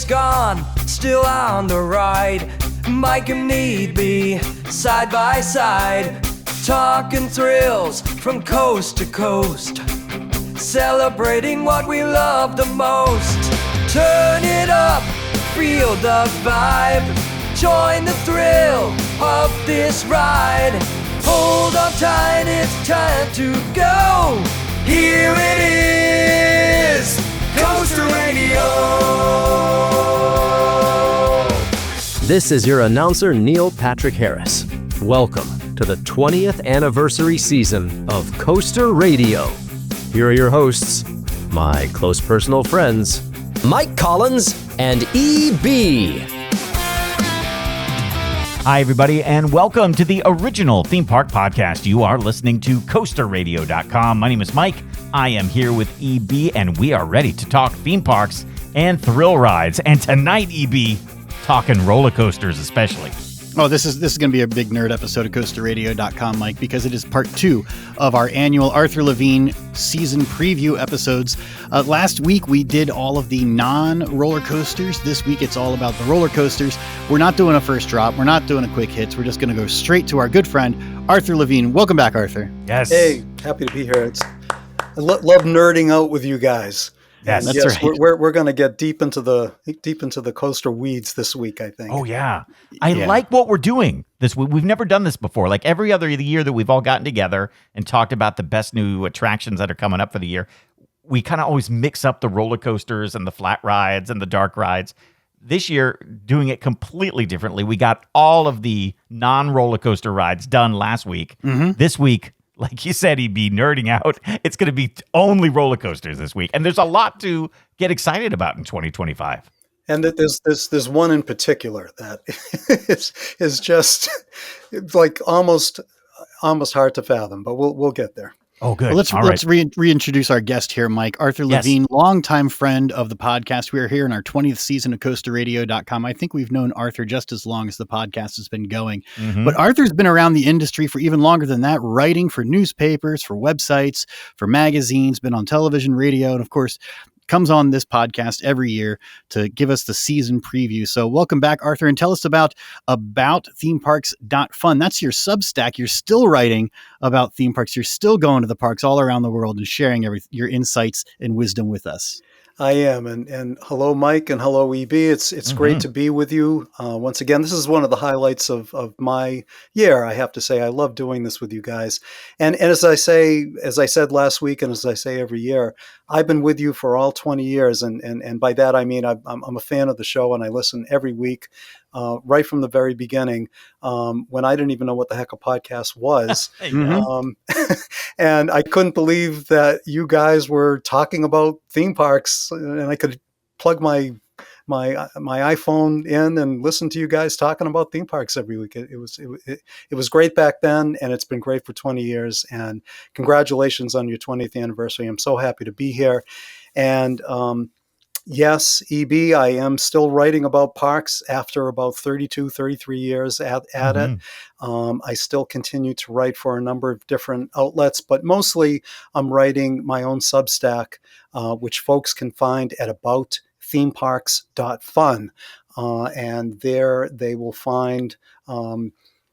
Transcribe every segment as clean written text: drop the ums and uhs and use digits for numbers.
gone, still on the ride. Mike and Need be side by side, talking thrills from coast to coast, celebrating what we love the most. Turn it up, feel the vibe, join the thrill of this ride. Hold on tight, it's time to go. Here it is, Coaster Radio. This is your announcer, Neil Patrick Harris. Welcome to the 20th anniversary season of Coaster Radio. Here are your hosts, my close personal friends, Mike Collins and E.B. Hi, everybody, and welcome to the original theme park podcast. You are listening to CoasterRadio.com. My name is Mike. I am here with E.B., and we are ready to talk theme parks and thrill rides. And tonight, E.B., talking roller coasters especially. Oh, this is going to be a big nerd episode of CoasterRadio.com, Mike, because it is part 2 of our annual Arthur Levine season preview episodes. Last week, we did all of the non-roller coasters. This week, it's all about the roller coasters. We're not doing a first drop. We're not doing a quick hits. We're just going to go straight to our good friend, Arthur Levine. Welcome back, Arthur. Yes. Hey, happy to be here. I love nerding out with you guys. Yes, that's yes, right. We're going to get deep into the coaster weeds this week, I think. Oh, yeah. I like what we're doing this week. We've never done this before. Like every other year that we've all gotten together and talked about the best new attractions that are coming up for the year, we kind of always mix up the roller coasters and the flat rides and the dark rides. This year, doing it completely differently. We got all of the non-roller coaster rides done last week. Mm-hmm. This week, like you said, he'd be nerding out. It's going to be only roller coasters this week. And there's a lot to get excited about in 2025. And there's one in particular that is just like almost hard to fathom, but we'll get there. Oh, good. Well, let's reintroduce our guest here, Mike. Arthur Levine, longtime friend of the podcast. We are here in our 20th season of CoasterRadio.com. I think we've known Arthur just as long as the podcast has been going. Mm-hmm. But Arthur's been around the industry for even longer than that, writing for newspapers, for websites, for magazines, been on television, radio, and of course, comes on this podcast every year to give us the season preview. So welcome back, Arthur, and tell us about themeparks.fun. That's your Substack. You're still writing about theme parks. You're still going to the parks all around the world and sharing your insights and wisdom with us. I am. And hello, Mike, and hello, EB. It's great to be with you. Once again, this is one of the highlights of my year, I have to say. I love doing this with you guys. And as I said last week, and as I say every year, I've been with you for all 20 years. And by that, I mean, I'm a fan of the show and I listen every week. Right from the very beginning, when I didn't even know what the heck a podcast was. And I couldn't believe that you guys were talking about theme parks and I could plug my iPhone in and listen to you guys talking about theme parks every week. It was great back then, and it's been great for 20 years. And congratulations on your 20th anniversary. I'm so happy to be here. And yes, EB, I am still writing about parks after about 32, 33 years at it. I still continue to write for a number of different outlets, but mostly I'm writing my own Substack, which folks can find at aboutthemeparks.fun. And there they will find,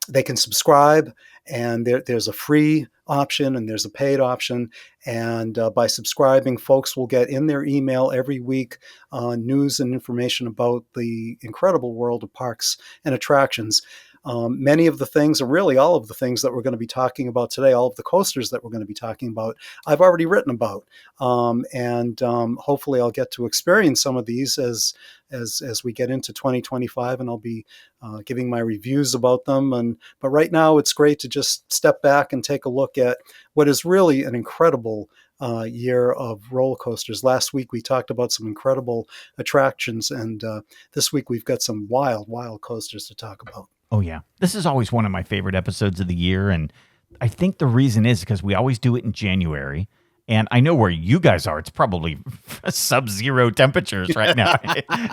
they can subscribe, and there's a free option and there's a paid option. And by subscribing, folks will get in their email every week news and information about the incredible world of parks and attractions. Many of the things, and really all of the things that we're going to be talking about today, all of the coasters that we're going to be talking about, I've already written about. And hopefully I'll get to experience some of these as we get into 2025, and I'll be giving my reviews about them. But right now it's great to just step back and take a look at what is really an incredible year of roller coasters. Last week we talked about some incredible attractions, and this week we've got some wild coasters to talk about. Oh, yeah. This is always one of my favorite episodes of the year, and I think the reason is because we always do it in January, and I know where you guys are. It's probably sub-zero temperatures right now.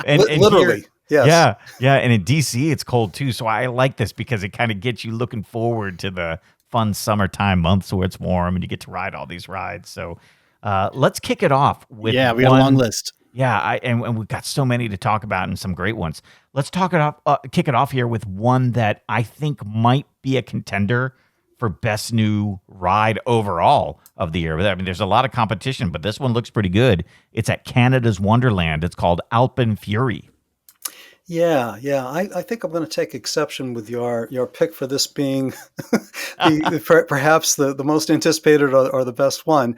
and Literally, here, yes. Yeah, and in D.C. it's cold too, so I like this because it kind of gets you looking forward to the fun summertime months where it's warm and you get to ride all these rides. So let's kick it off with we got a long list. Yeah, and we've got so many to talk about and some great ones. Let's kick it off here with one that I think might be a contender for best new ride overall of the year. I mean, there's a lot of competition, but this one looks pretty good. It's at Canada's Wonderland. It's called Alpine Fury. Yeah. I think I'm going to take exception with your pick for this being perhaps the most anticipated or the best one.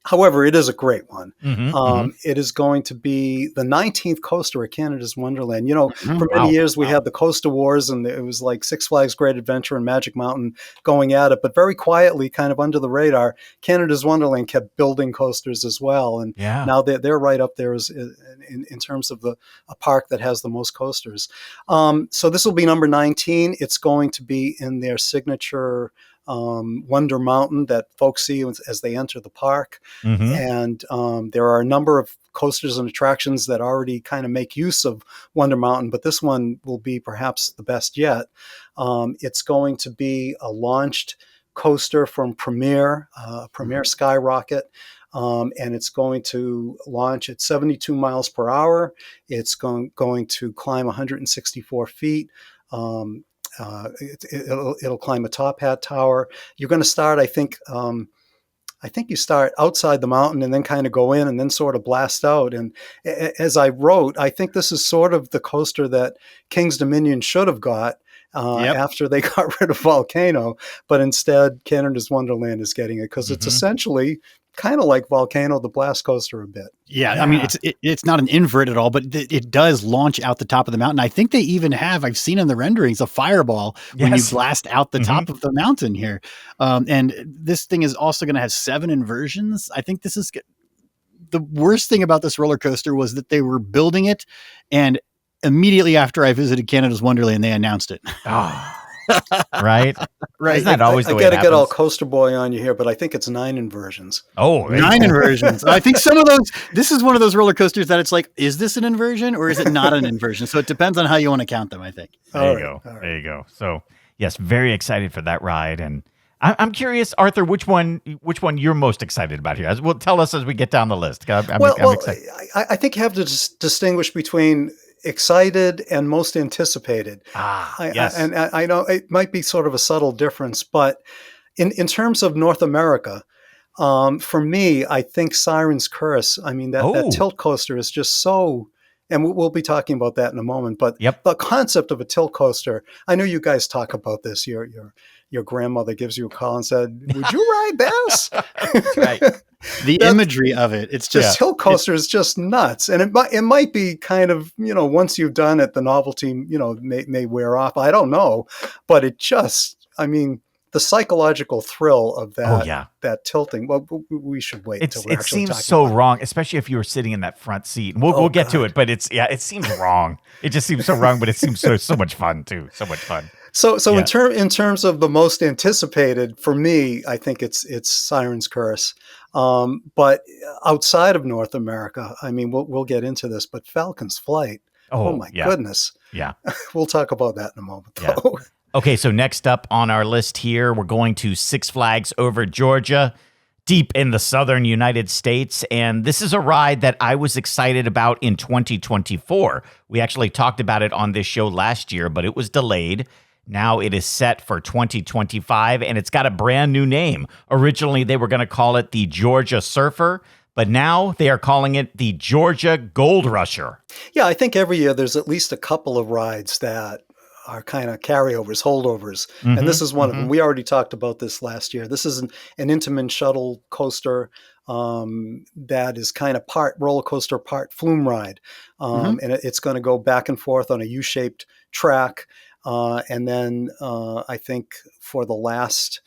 However, it is a great one. It is going to be the 19th coaster at Canada's Wonderland. For many years we had the Coaster Wars, and it was like Six Flags Great Adventure and Magic Mountain going at it. But very quietly, kind of under the radar, Canada's Wonderland kept building coasters as well. And now they're right up there in terms of a park that has the most coasters. So this will be number 19. It's going to be in their signature Wonder Mountain that folks see as they enter the park. And there are a number of coasters and attractions that already kind of make use of Wonder Mountain, but this one will be perhaps the best yet. It's going to be a launched coaster from Premier Skyrocket. And it's going to launch at 72 miles per hour. It's going to climb 164 feet. It'll climb a top hat tower. You're going to start, I think you start outside the mountain and then kind of go in and then sort of blast out. And as I wrote, I think this is sort of the coaster that King's Dominion should have got after they got rid of Volcano, but instead Canada's Wonderland is getting it because it's essentially kind of like Volcano, the blast coaster a bit. Yeah, I mean, it's not an invert at all, but it does launch out the top of the mountain. I think they even have, I've seen in the renderings, a fireball when you blast out the top of the mountain here. And this thing is also going to have 7 inversions. I think this is the worst thing about this roller coaster was that they were building it, and immediately after I visited Canada's Wonderland, they announced it. Right. Isn't that always the way I got to get all coaster boy on you here, but I think it's 9 inversions. Oh, 9 inversions. I think some of those, this is one of those roller coasters that it's like, is this an inversion or is it not an inversion? So it depends on how you want to count them, I think. There you go. So yes, very excited for that ride. And I'm curious, Arthur, which one you're most excited about here? Well, tell us as we get down the list. I'm excited. I think you have to distinguish between excited and most anticipated. Yes. And I know it might be sort of a subtle difference, but in terms of North America, for me, I think Siren's Curse, I mean, that tilt coaster is just so, and we'll be talking about that in a moment, but the concept of a tilt coaster, I know you guys talk about this. Your grandmother gives you a call and said, would you ride this? That's right. The imagery of it, it's just tilt coaster is just nuts, and it might be kind of, once you've done it, the novelty may wear off. I don't know, but it just, I mean, the psychological thrill of that that tilting. Well, we should wait until we're actually talking. It seems so wrong, especially if you were sitting in that front seat. And we'll get to it, but it seems wrong. It just seems so wrong, but it seems so much fun too. So much fun. So in terms of the most anticipated, for me, I think it's Siren's Curse. But outside of North America, I mean, we'll get into this, but Falcon's Flight. Oh my goodness. Yeah. We'll talk about that in a moment, though. Yeah. Okay, so next up on our list here, we're going to Six Flags over Georgia, deep in the southern United States. And this is a ride that I was excited about in 2024. We actually talked about it on this show last year, but it was delayed. Now it is set for 2025, and it's got a brand new name. Originally, they were going to call it the Georgia Surfer, but now they are calling it the Georgia Goldrusher. Yeah, I think every year there's at least a couple of rides that are kind of carryovers, holdovers, and this is one of them. We already talked about this last year. This is an Intamin shuttle coaster that is kind of part roller coaster, part flume ride, and it's going to go back and forth on a U-shaped track. And then I think for the last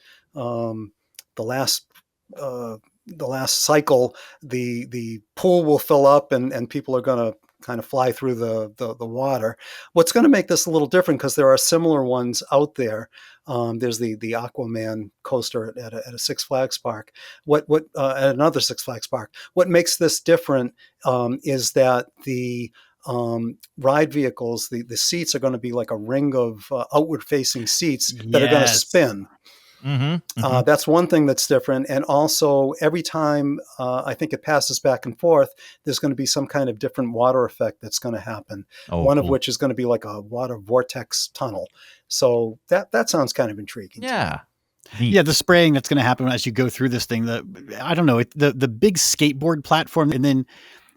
cycle, the pool will fill up and people are going to kind of fly through the water. What's going to make this a little different, because there are similar ones out there. There's the Aquaman coaster at a Six Flags park. At another Six Flags park. What makes this different is that the ride vehicles, the seats are going to be like a ring of outward facing seats that are going to spin. That's one thing that's different. And also every time I think it passes back and forth, there's going to be some kind of different water effect that's going to happen. One of which is going to be like a water vortex tunnel. So that sounds kind of intriguing. Yeah. The spraying that's going to happen as you go through this thing. I don't know, the big skateboard platform, and then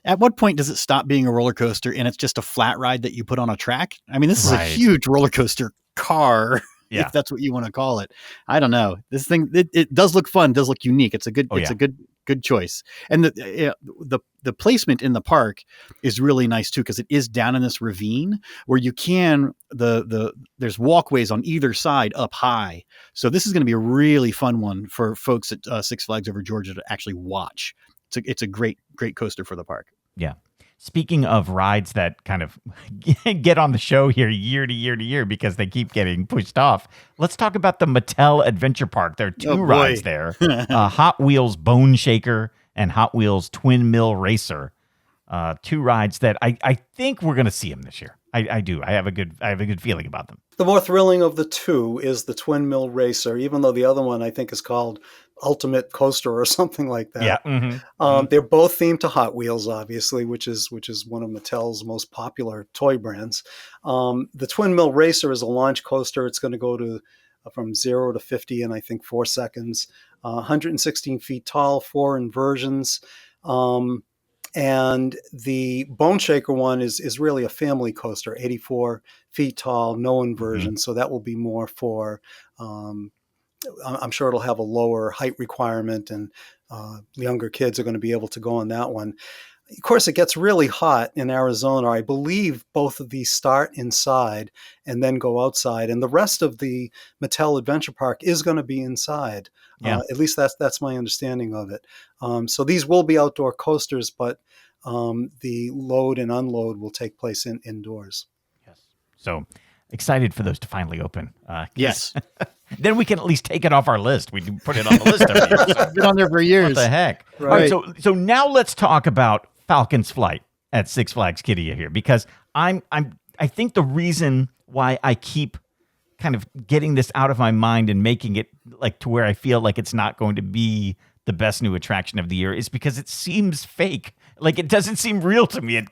at what point does it stop being a roller coaster and it's just a flat ride that you put on a track? I mean, this is a huge roller coaster car, if that's what you want to call it. I don't know. This thing, it does look fun, does look unique. It's a good choice. And the placement in the park is really nice too, because it is down in this ravine where you can there's walkways on either side up high. So this is going to be a really fun one for folks at Six Flags Over Georgia to actually watch. It's a great coaster for the park. Yeah. Speaking of rides that kind of get on the show here year to year because they keep getting pushed off, let's talk about the Mattel Adventure Park. There are two rides there, Hot Wheels Bone Shaker and Hot Wheels Twin Mill Racer. Two rides that I think we're going to see them this year. I do. I have a good feeling about them. The more thrilling of the two is the Twin Mill Racer, even though the other one I think is called Ultimate Coaster or something like that. Yeah. They're both themed to Hot Wheels, obviously, which is one of Mattel's most popular toy brands. The Twin Mill Racer is a launch coaster. It's going to go to from 0 to 50 in I think 4 seconds. 116 feet tall, 4 inversions. And the Bone Shaker one is really a family coaster, 84 feet tall, no inversion. So that will be more for, I'm sure it'll have a lower height requirement, and younger kids are going to be able to go on that one. Of course, it gets really hot in Arizona. I believe both of these start inside and then go outside. And the rest of the Mattel Adventure Park is going to be inside. Yeah. At least that's my understanding of it. So these will be outdoor coasters, but the load and unload will take place indoors. Yes. So excited for those to finally open. Yes. Then we can at least take it off our list. We do put it on the list every year. So. Been on there for years. What the heck? Right. All right, so now let's talk about Falcon's Flight at Six Flags Qiddiya here, because I think the reason why I keep kind of getting this out of my mind and making it like to where I feel like it's not going to be the best new attraction of the year is because it seems fake. Like, it doesn't seem real to me.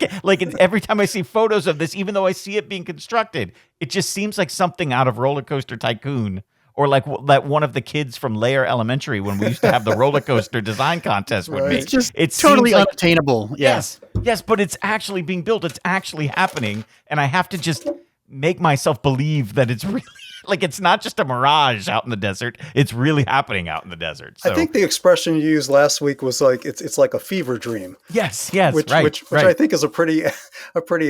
Every time I see photos of this, even though I see it being constructed, it just seems like something out of Roller Coaster Tycoon, or like that one of the kids from Lair Elementary when we used to have the roller coaster design contest would make. It's totally unattainable. Yes, but it's actually being built. It's actually happening, and I have to just make myself believe that it's really like it's not just a mirage out in the desert. It's really happening out in the desert. So. I think the expression you used last week was like it's like a fever dream. Yes, which I think is a pretty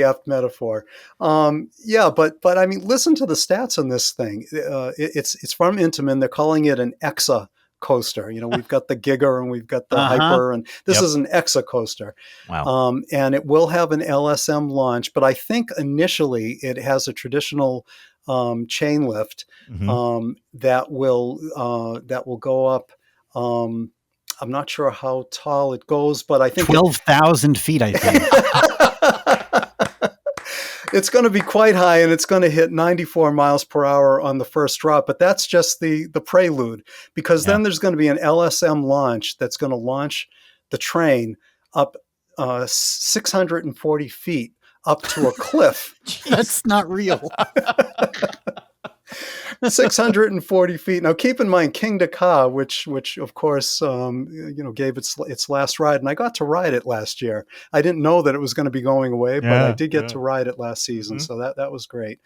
apt metaphor. But I mean, listen to the stats on this thing. It's from Intamin. They're calling it an EXA coaster. You know, we've got the Giga and we've got the Hyper, and this is an EXA coaster. Wow. And it will have an LSM launch, but I think initially it has a traditional chain lift that will go up. I'm not sure how tall it goes, but I think 12,000 feet. I think it's going to be quite high, and it's going to hit 94 miles per hour on the first drop. But that's just the prelude, because then there's going to be an LSM launch that's going to launch the train up 640 feet up to a cliff. That's not real. 640 feet. Now, keep in mind, King Dakar, which of course, gave its last ride, and I got to ride it last year. I didn't know that it was going to be going away, but I did get to ride it last season, so that was great.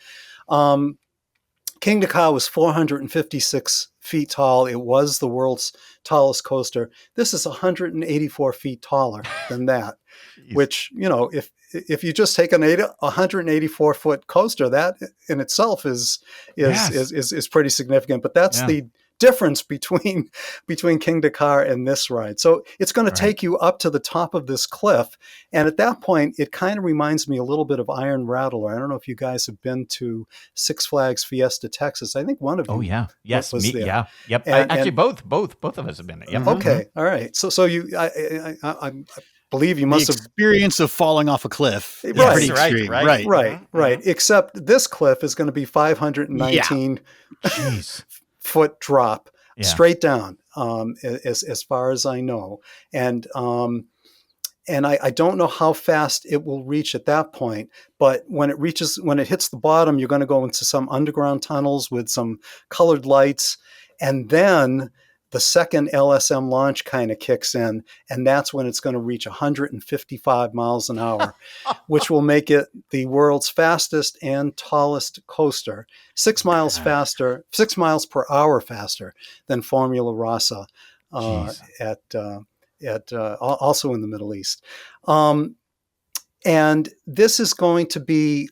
King Dakar was 456 feet tall. It was the world's tallest coaster. This is 184 feet taller than that, which, if you just take an 184 foot coaster, that in itself is pretty significant. But that's the difference between King Dakar and this ride. So it's going to take you up to the top of this cliff, and at that point, it kind of reminds me a little bit of Iron Rattler. I don't know if you guys have been to Six Flags Fiesta, Texas. I think one of you. Oh yeah, yes, was me, there. yeah, yep. And both of us have been there. Yep. Okay, all right. So you, I believe you must have experience of falling off a cliff. Right, pretty extreme. Right. Except this cliff is going to be 519 foot drop. straight down, as far as I know. And I don't know how fast it will reach at that point, but when it hits the bottom, you're going to go into some underground tunnels with some colored lights. And then the second LSM launch kind of kicks in, and that's when it's going to reach 155 miles an hour, which will make it the world's fastest and tallest coaster, 6 miles per hour faster than Formula Rossa, also in the Middle East. And this is going to be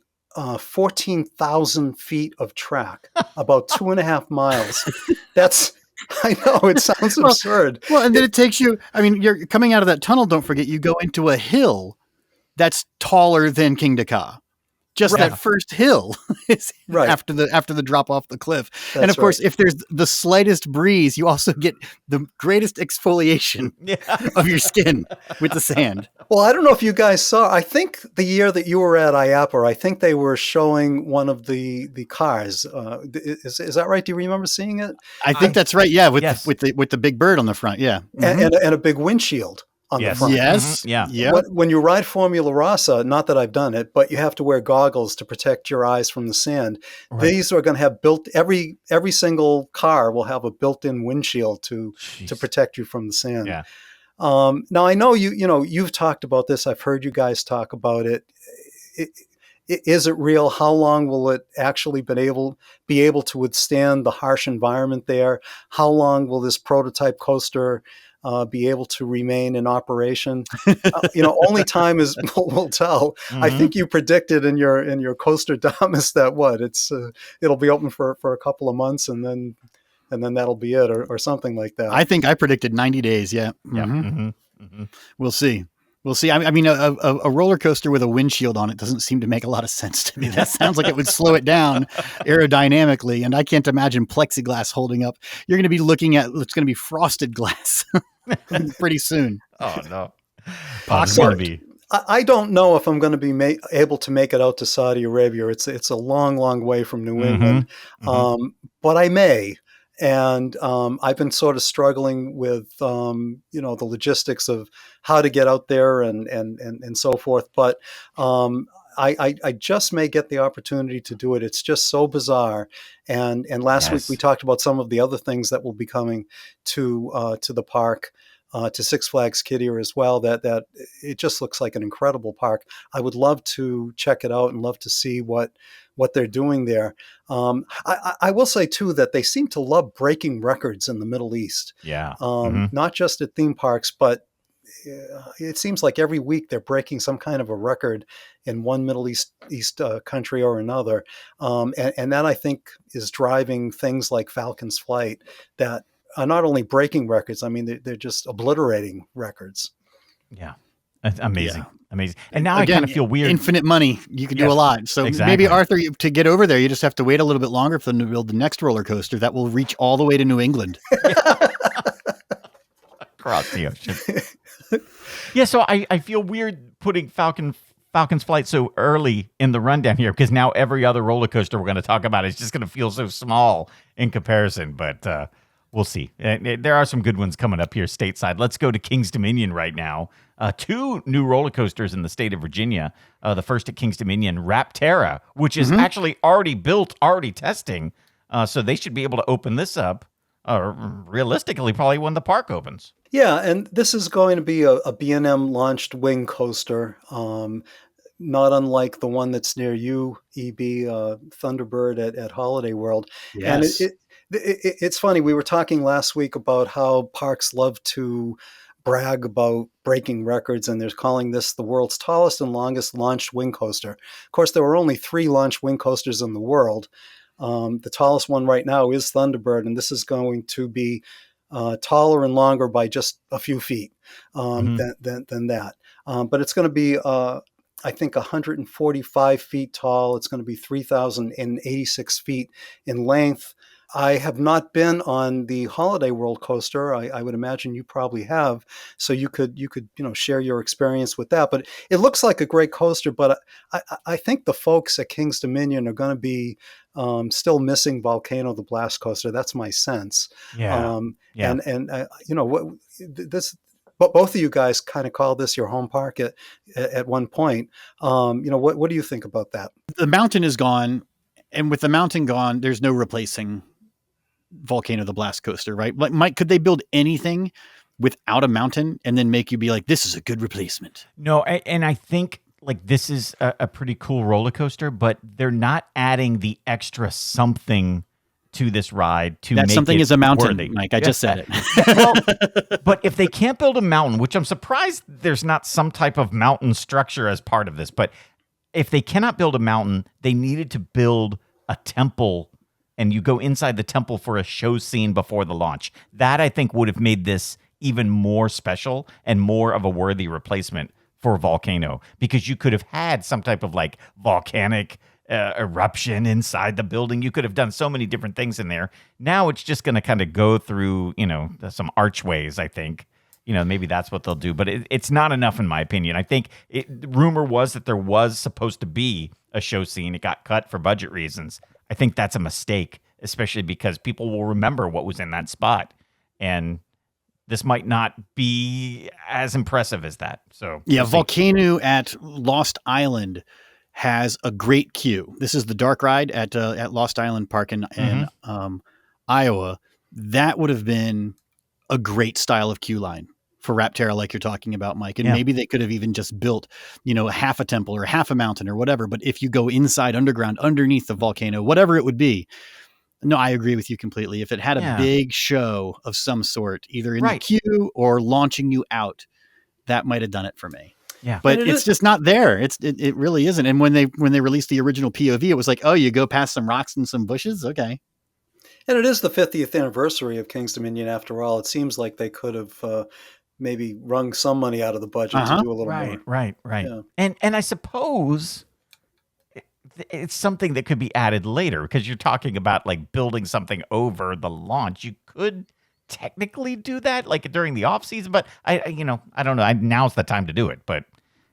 14,000 feet of track, about 2.5 miles. I know, it sounds absurd. Well, and then it takes you, I mean, you're coming out of that tunnel, don't forget, you go into a hill that's taller than King Dakar. Just that first hill is after the drop off the cliff. And of course, if there's the slightest breeze, you also get the greatest exfoliation of your skin with the sand. Well, I don't know if you guys saw, I think the year that you were at IAPA, I think they were showing one of the cars. Is that right? Do you remember seeing it? I think that's right. Yeah. With the big bird on the front. Yeah. And a big windshield on the front. Yes. Mm-hmm. Yeah. When you ride Formula Rossa, not that I've done it, but you have to wear goggles to protect your eyes from the sand. Right. These are going to have every single car will have a built-in windshield to protect you from the sand. Yeah. Now I know you've talked about this. I've heard you guys talk about it. Is it real? How long will it actually be able to withstand the harsh environment there? How long will this prototype coaster be able to remain in operation? Only time will tell. Mm-hmm. I think you predicted in your Coaster Damas that it'll be open for a couple of months and then that'll be it, or something like that. I think I predicted 90 days. Yeah. Yeah. Mm-hmm. Mm-hmm. Mm-hmm. We'll see. I mean, a roller coaster with a windshield on it doesn't seem to make a lot of sense to me. That sounds like it would slow it down aerodynamically, and I can't imagine plexiglass holding up. You're going to be looking at it's going to be frosted glass pretty soon. Oh no, I don't know if I'm going to be able to make it out to Saudi Arabia. It's a long, long way from New England, but I may. And I've been sort of struggling with the logistics of how to get out there and so forth. But I just may get the opportunity to do it. It's just so bizarre. And last week we talked about some of the other things that will be coming to the park. To Six Flags Kid-Ear as well, that it just looks like an incredible park. I would love to check it out and love to see what they're doing there. I will say too that they seem to love breaking records in the Middle East. Yeah. Not just at theme parks, but it seems like every week they're breaking some kind of a record in one Middle East country or another. And that I think is driving things like Falcon's flight that are not only breaking records, I mean, they're just obliterating records. Yeah. That's amazing. Yeah. Amazing. And now I kind of feel weird. Infinite money. You can do a lot. So maybe, Arthur, to get over there, you just have to wait a little bit longer for them to build the next roller coaster that will reach all the way to New England. Across the ocean. Yeah, so I feel weird putting Falcon's flight so early in the rundown here, because now every other roller coaster we're going to talk about is just going to feel so small in comparison. But we'll see. There are some good ones coming up here stateside. Let's go to King's Dominion right now. 2 new roller coasters in the state of Virginia. The first at King's Dominion, Rapterra, which is actually already built, already testing. So they should be able to open this up realistically probably when the park opens. Yeah, and this is going to be a B&M launched wing coaster. Not unlike the one that's near you, EB, Thunderbird at Holiday World. Yes. And it's funny, we were talking last week about how parks love to brag about breaking records, and they're calling this the world's tallest and longest launched wing coaster. Of course, there were only 3 launched wing coasters in the world. The tallest one right now is Thunderbird, and this is going to be taller and longer by just a few feet than that. But it's going to be I think 145 feet tall. It's going to be 3,086 feet in length. I have not been on the Holiday World coaster. I would imagine you probably have, so you could share your experience with that. But it looks like a great coaster. But I think the folks at King's Dominion are going to be still missing Volcano the Blast Coaster. That's my sense. Yeah. And what this. But both of you guys kind of call this your home park at one point. What do you think about that? The mountain is gone, and with the mountain gone, there's no replacing Volcano the Blast Coaster, right? Like, Mike, could they build anything without a mountain and then make you be like, this is a good replacement? No, and I think like this is a pretty cool roller coaster, but they're not adding the extra something to this ride to that make something it is a mountain, worthy. Mike. I just said it. Well, but if they can't build a mountain, which I'm surprised there's not some type of mountain structure as part of this, but if they cannot build a mountain, they needed to build a temple, and you go inside the temple for a show scene before the launch. That I think would have made this even more special and more of a worthy replacement for Volcano, because you could have had some type of like volcanic eruption inside the building. You could have done so many different things in there. Now it's just going to kind of go through, some archways, I think. Maybe that's what they'll do, but it's not enough in my opinion. I think rumor was that there was supposed to be a show scene. It got cut for budget reasons. I think that's a mistake, especially because people will remember what was in that spot. And this might not be as impressive as that. So yeah, Volcano at Lost Island has a great queue. This is the dark ride at Lost Island Park in Iowa. That would have been a great style of queue line for Rapterra, like you're talking about, Mike. And maybe they could have even just built, half a temple or half a mountain or whatever. But if you go inside underground, underneath the volcano, whatever it would be. No, I agree with you completely. If it had a big show of some sort, either in the queue or launching you out, that might have done it for me. Yeah, but it's just not there. It really isn't. And when they released the original POV, it was like, oh, you go past some rocks and some bushes. Okay. And it is the 50th anniversary of King's Dominion after all. It seems like they could have maybe wrung some money out of the budget to do a little more. Right. Yeah. And I suppose it's something that could be added later, because you're talking about like building something over the launch. You could technically do that like during the off season, but I don't know. Now's the time to do it, but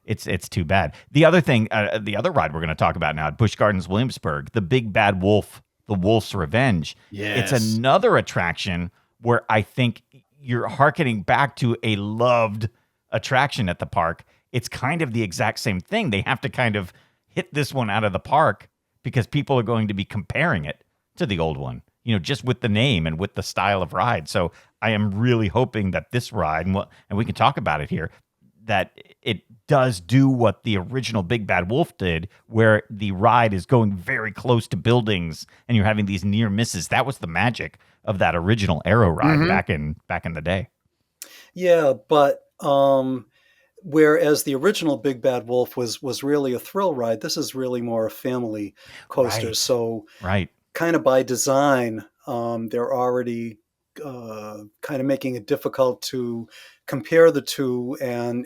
it's too bad. The other thing, the other ride we're going to talk about now at Busch Gardens, Williamsburg, the Big Bad Wolf, the Wolf's Revenge. Yes. It's another attraction where I think you're hearkening back to a loved attraction at the park. It's kind of the exact same thing. They have to kind of hit this one out of the park because people are going to be comparing it to the old one, just with the name and with the style of ride. So I am really hoping that this ride, and we can talk about it here, that it does do what the original Big Bad Wolf did, where the ride is going very close to buildings and you're having these near misses. That was the magic of that original Arrow ride back in the day. Yeah, but whereas the original Big Bad Wolf was really a thrill ride, this is really more a family coaster. Right. So kind of by design, they're already kind of making it difficult to compare the two. And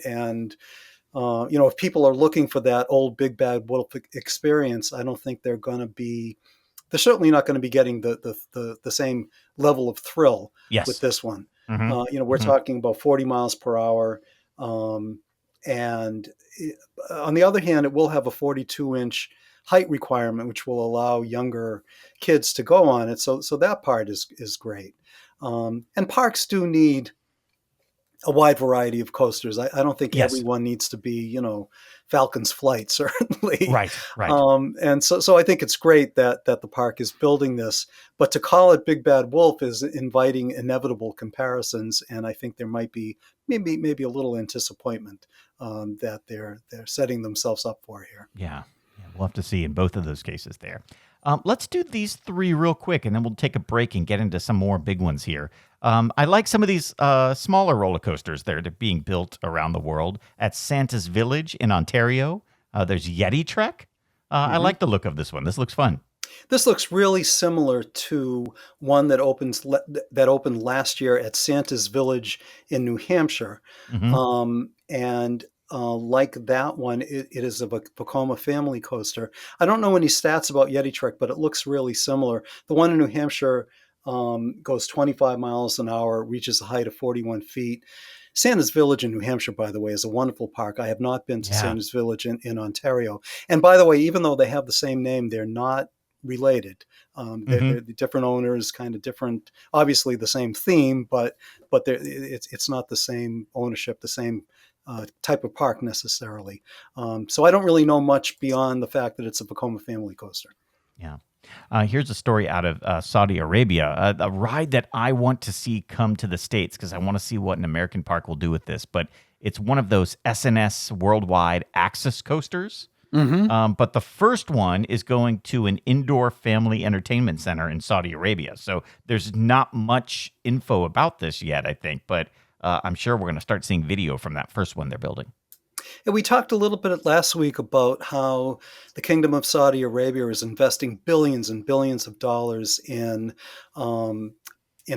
if people are looking for that old Big Bad Wolf experience, I don't think they're certainly not going to be getting the same level of thrill with this one. We're talking about 40 miles per hour. And on the other hand, it will have a 42-inch height requirement, which will allow younger kids to go on it. So that part is great. And parks do need a wide variety of coasters. I don't think everyone needs to be, Falcon's Flight, certainly. Right. And so I think it's great that the park is building this, but to call it Big Bad Wolf is inviting inevitable comparisons. And I think there might be maybe a little disappointment that they're setting themselves up for here. Yeah. We'll have to see in both of those cases there. Let's do these three real quick, and then we'll take a break and get into some more big ones here. I like some of these smaller roller coasters that are being built around the world. At Santa's Village in Ontario, there's Yeti Trek. I like the look of this one. This looks fun. This looks really similar to one that opened last year at Santa's Village in New Hampshire. Like that one, it is a Vekoma family coaster. I don't know any stats about Yeti Trek, but it looks really similar. The one in New Hampshire goes 25 miles an hour, reaches a height of 41 feet. Santa's Village in New Hampshire, by the way, is a wonderful park. I have not been to Santa's Village in Ontario. And by the way, even though they have the same name, they're not related. They're the different owners, kind of different, obviously the same theme, but it's not the same ownership, the same type of park necessarily. So I don't really know much beyond the fact that it's a Vekoma family coaster. Yeah. Here's a story out of Saudi Arabia, a ride that I want to see come to the States because I want to see what an American park will do with this. But it's one of those SNS Worldwide Access coasters. But the first one is going to an indoor family entertainment center in Saudi Arabia. So there's not much info about this yet, I think. But I'm sure we're going to start seeing video from that first one they're building. And we talked a little bit last week about how the Kingdom of Saudi Arabia is investing billions and billions of dollars in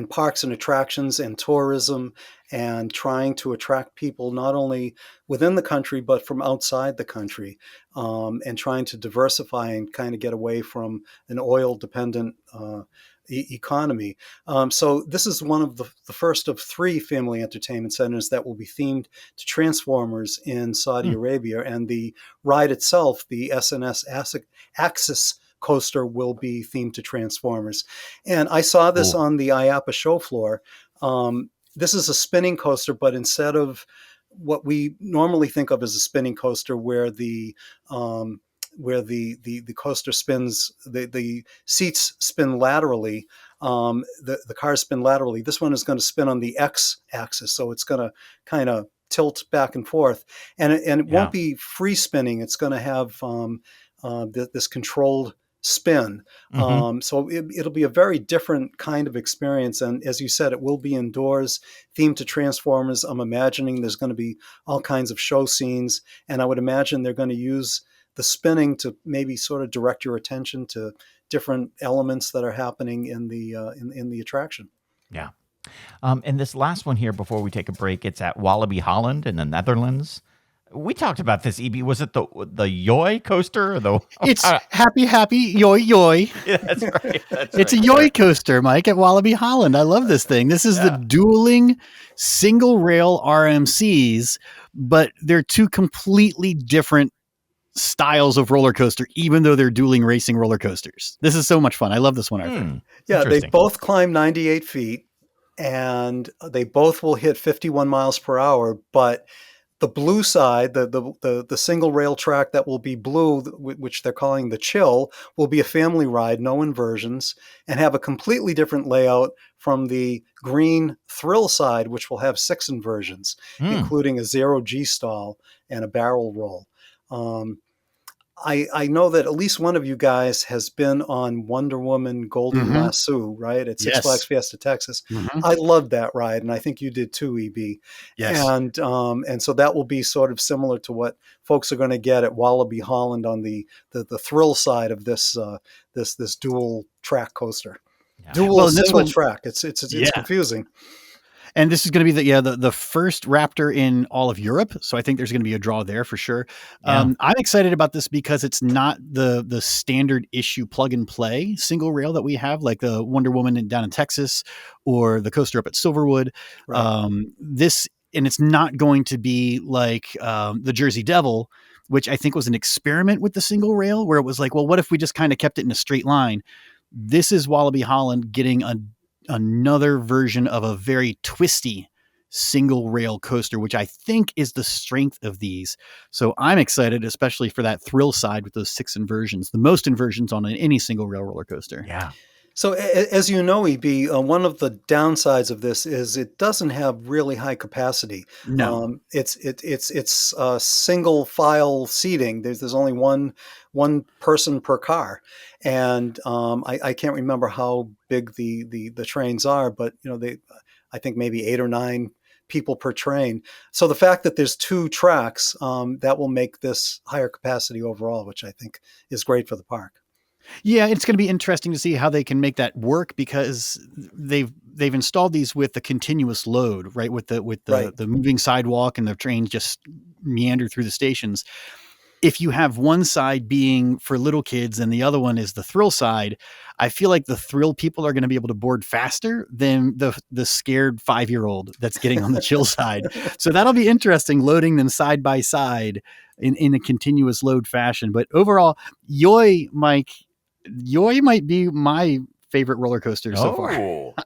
parks and attractions and tourism, and trying to attract people not only within the country but from outside the country, and trying to diversify and kind of get away from an oil-dependent economy. So this is one of the first of 3 family entertainment centers that will be themed to Transformers in Saudi Arabia, and the ride itself, the SNS Axis coaster, will be themed to Transformers. And I saw this on the IAPA show floor. This is a spinning coaster, but instead of what we normally think of as a spinning coaster, where the coaster spins, the seats spin laterally, the cars spin laterally. This one is going to spin on the X axis, so it's going to kind of tilt back and forth, and it won't be free spinning. It's going to have this controlled spin. So it'll be a very different kind of experience. And as you said, it will be indoors, themed to Transformers. I'm imagining there's going to be all kinds of show scenes, and I would imagine they're going to use the spinning to maybe sort of direct your attention to different elements that are happening in the attraction. Yeah. And this last one here before we take a break, it's at Walibi Holland in the Netherlands. We talked about this, EB. Was it the Yoy coaster? Or it's happy, yoy. Yeah, that's right. It's a yoy coaster, Mike, at Walibi Holland. I love this thing. This is the dueling single rail RMCs, but they're 2 completely different styles of roller coaster, even though they're dueling racing roller coasters. This is so much fun. I love this one, Arthur. Yeah, they both climb 98 feet, and they both will hit 51 miles per hour, but the blue side, the single rail track that will be blue, which they're calling the chill, will be a family ride, no inversions, and have a completely different layout from the green thrill side, which will have 6 inversions, including a 0G stall and a barrel roll. I know that at least one of you guys has been on Wonder Woman Golden Lasso, right? At Six Flags Fiesta, Texas. I loved that ride, and I think you did too, EB. Yes. And so that will be sort of similar to what folks are going to get at Walibi Holland on the thrill side of this this dual track coaster. Yeah. Dual single track. It's confusing. And this is going to be the first Raptor in all of Europe. So I think there's going to be a draw there for sure. Yeah. I'm excited about this because it's not the standard issue plug and play single rail that we have, like the Wonder Woman down in Texas or the coaster up at Silverwood. Right. And it's not going to be like the Jersey Devil, which I think was an experiment with the single rail where it was like, well, what if we just kind of kept it in a straight line? This is Walibi Holland getting another version of a very twisty single rail coaster, which I think is the strength of these. So I'm excited, especially for that thrill side with those 6 inversions, the most inversions on any single rail roller coaster. Yeah. So as you know, EB, one of the downsides of this is it doesn't have really high capacity. No, it's single file seating. There's only one person per car, and I can't remember how big the trains are, but I think maybe 8 or 9 people per train. So the fact that there's 2 tracks, that will make this higher capacity overall, which I think is great for the park. Yeah, it's going to be interesting to see how they can make that work because they've installed these with the continuous load, right? With the moving sidewalk and the trains just meander through the stations. If you have one side being for little kids and the other one is the thrill side, I feel like the thrill people are going to be able to board faster than the scared 5-year-old that's getting on the chill side. So that'll be interesting, loading them side by side in a continuous load fashion. But overall, Yoy, Mike, Yoy might be my favorite roller coaster so far.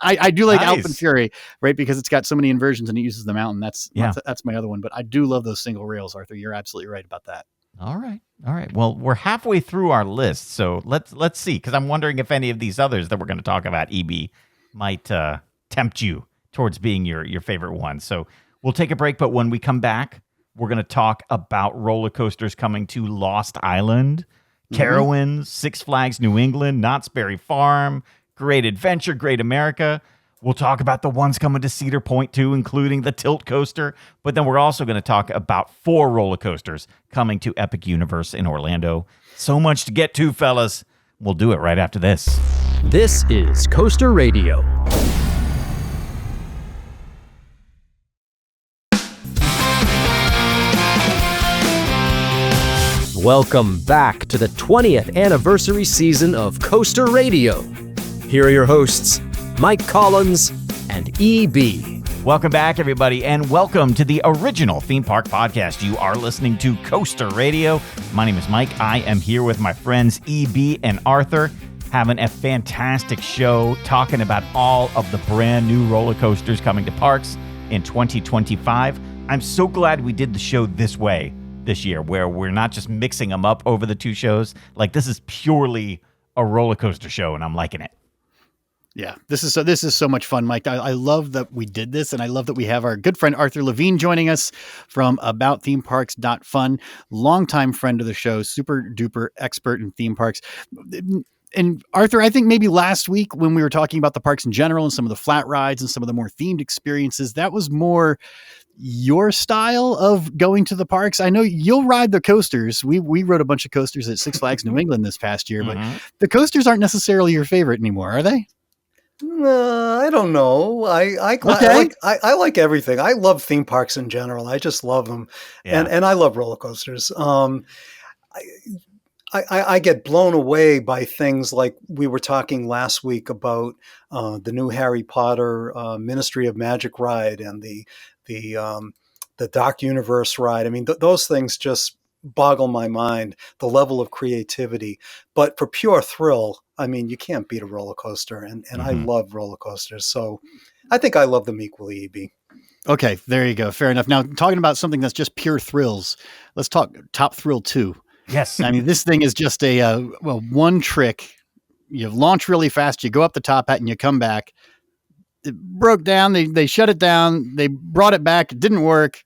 I do like nice. Alpine Fury, right? Because it's got so many inversions and it uses the mountain. That's my other one. But I do love those single rails, Arthur. You're absolutely right about that. All right. Well, we're halfway through our list, so let's see. Because I'm wondering if any of these others that we're going to talk about, EB, might tempt you towards being your favorite one. So we'll take a break, but when we come back, we're going to talk about roller coasters coming to Lost Island, Carowinds, Six Flags New England, Knott's Berry Farm, Great Adventure, Great America. We'll talk about the ones coming to Cedar Point too, including the Tilt Coaster. But then we're also going to talk about 4 roller coasters coming to Epic Universe in Orlando. So much to get to, fellas. We'll do it right after this. This is Coaster Radio. Welcome back to the 20th anniversary season of Coaster Radio. Here are your hosts, Mike Collins and EB. Welcome back, everybody, and welcome to the original theme park podcast. You are listening to Coaster Radio. My name is Mike. I am here with my friends EB and Arthur, having a fantastic show talking about all of the brand new roller coasters coming to parks in 2025. I'm so glad we did the show this way this year, where we're not just mixing them up over the 2 shows. Like, this is purely a roller coaster show, and I'm liking it. Yeah, this is so much fun, Mike. I love that we did this, and I love that we have our good friend Arthur Levine joining us from AboutThemeParks.fun, longtime friend of the show, super duper expert in theme parks. And Arthur, I think maybe last week when we were talking about the parks in general and some of the flat rides and some of the more themed experiences, that was more your style of going to the parks. I know you'll ride the coasters. We rode a bunch of coasters at Six Flags New England this past year, but the coasters aren't necessarily your favorite anymore, are they? I don't know. I like everything. I love theme parks in general. I just love them, and I love roller coasters. I get blown away by things like we were talking last week about the new Harry Potter Ministry of Magic ride and the Dark Universe ride. I mean, those things just boggle my mind, the level of creativity. But for pure thrill, I mean, you can't beat a roller coaster, and I love roller coasters. So I think I love them equally, EB. Okay, there you go. Fair enough. Now, talking about something that's just pure thrills, let's talk Top Thrill 2. Yes. I mean, this thing is just a, one trick. You launch really fast, you go up the top hat, and you come back. It broke down. They shut it down. They brought it back. It didn't work.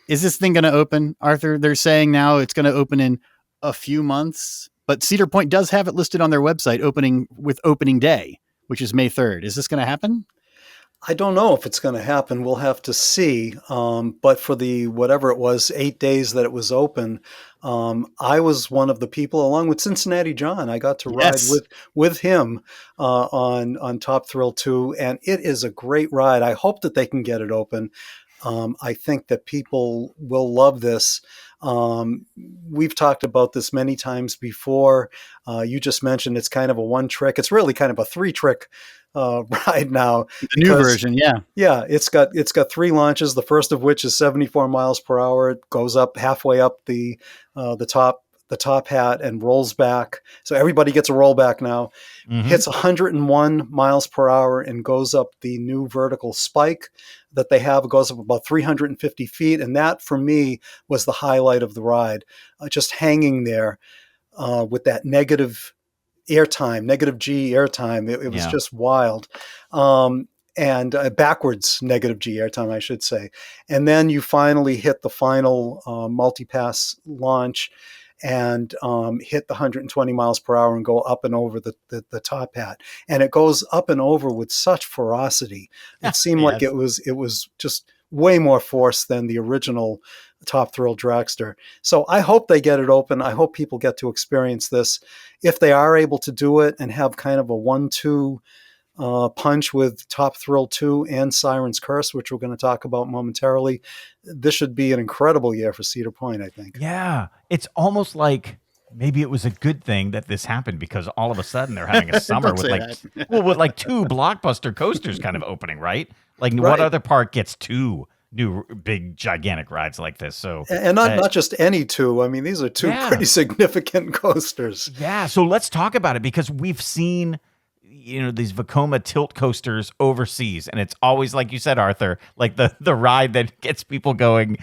Is this thing going to open, Arthur? They're saying now it's going to open in a few months, but Cedar Point does have it listed on their website opening day, which is May 3rd. Is this going to happen? I don't know if it's going to happen. We'll have to see. But for the, whatever it was, 8 days that it was open, I was one of the people, along with Cincinnati John. I got to ride with him on Top Thrill 2, and it is a great ride. I hope that they can get it open. I think that people will love this. We've talked about this many times before. You just mentioned it's kind of a one trick. It's really kind of a 3-trick ride now. The new version, yeah. Yeah, it's got 3 launches, the first of which is 74 miles per hour. It goes up halfway up the top hat and rolls back. So everybody gets a rollback now. Hits 101 miles per hour and goes up the new vertical spike that they have. It goes up about 350 feet. And that, for me, was the highlight of the ride. Just hanging there with that negative G airtime. It was just wild. And backwards negative G airtime, I should say. And then you finally hit the final multi-pass launch and hit the 120 miles per hour and go up and over the top hat. And it goes up and over with such ferocity. It seemed like it was just way more force than the original Top Thrill Dragster. So I hope they get it open. I hope people get to experience this. If they are able to do it and have kind of a 1-2 punch with Top Thrill 2 and Siren's Curse, which we're going to talk about momentarily, this should be an incredible year for Cedar Point, I think. Yeah. It's almost like maybe it was a good thing that this happened, because all of a sudden they're having a summer with with 2 blockbuster coasters kind of opening, right? Like, what other park gets 2 new big gigantic rides like this. So and not just any two. I mean, these are two pretty significant coasters. Yeah. So let's talk about it, because we've seen, these Vekoma tilt coasters overseas, and it's always, like you said, Arthur, like the ride that gets people going,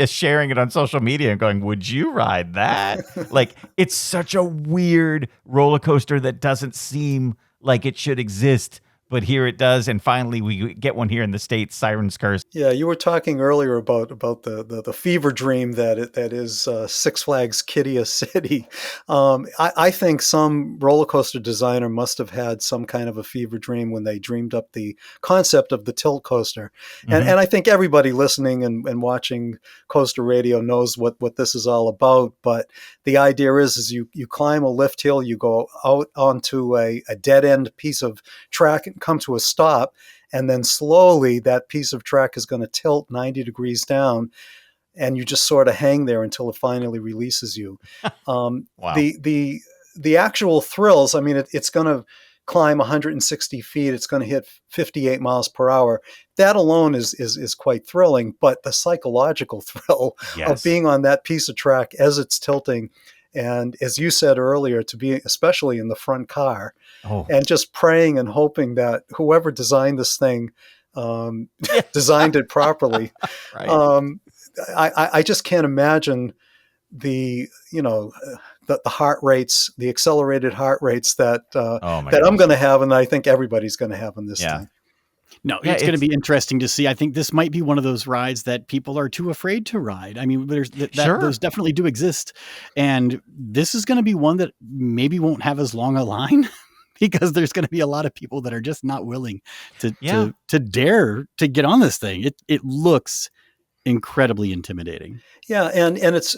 sharing it on social media and going, would you ride that? Like, it's such a weird roller coaster that doesn't seem like it should exist, but here it does, and finally we get one here in the States, Siren's Curse. Yeah, you were talking earlier about the fever dream that is Six Flags Kidia City. I think some roller coaster designer must have had some kind of a fever dream when they dreamed up the concept of the tilt coaster. And I think everybody listening and watching Coaster Radio knows what this is all about. But the idea is you climb a lift hill, you go out onto a dead end piece of track, come to a stop, and then slowly that piece of track is going to tilt 90 degrees down, and you just sort of hang there until it finally releases you. Wow. The actual thrills, I mean, it's going to climb 160 feet. It's going to hit 58 miles per hour. That alone is quite thrilling, but the psychological thrill of being on that piece of track as it's tilting, and as you said earlier, to be especially in the front car, and just praying and hoping that whoever designed this thing designed it properly. Right. I just can't imagine the heart rates, the accelerated heart rates that I'm going to have, and I think everybody's going to have in this thing. No, it's going to be interesting to see. I think this might be one of those rides that people are too afraid to ride. I mean, those definitely do exist. And this is going to be one that maybe won't have as long a line because there's going to be a lot of people that are just not willing to dare to get on this thing. It looks incredibly intimidating. Yeah, and it's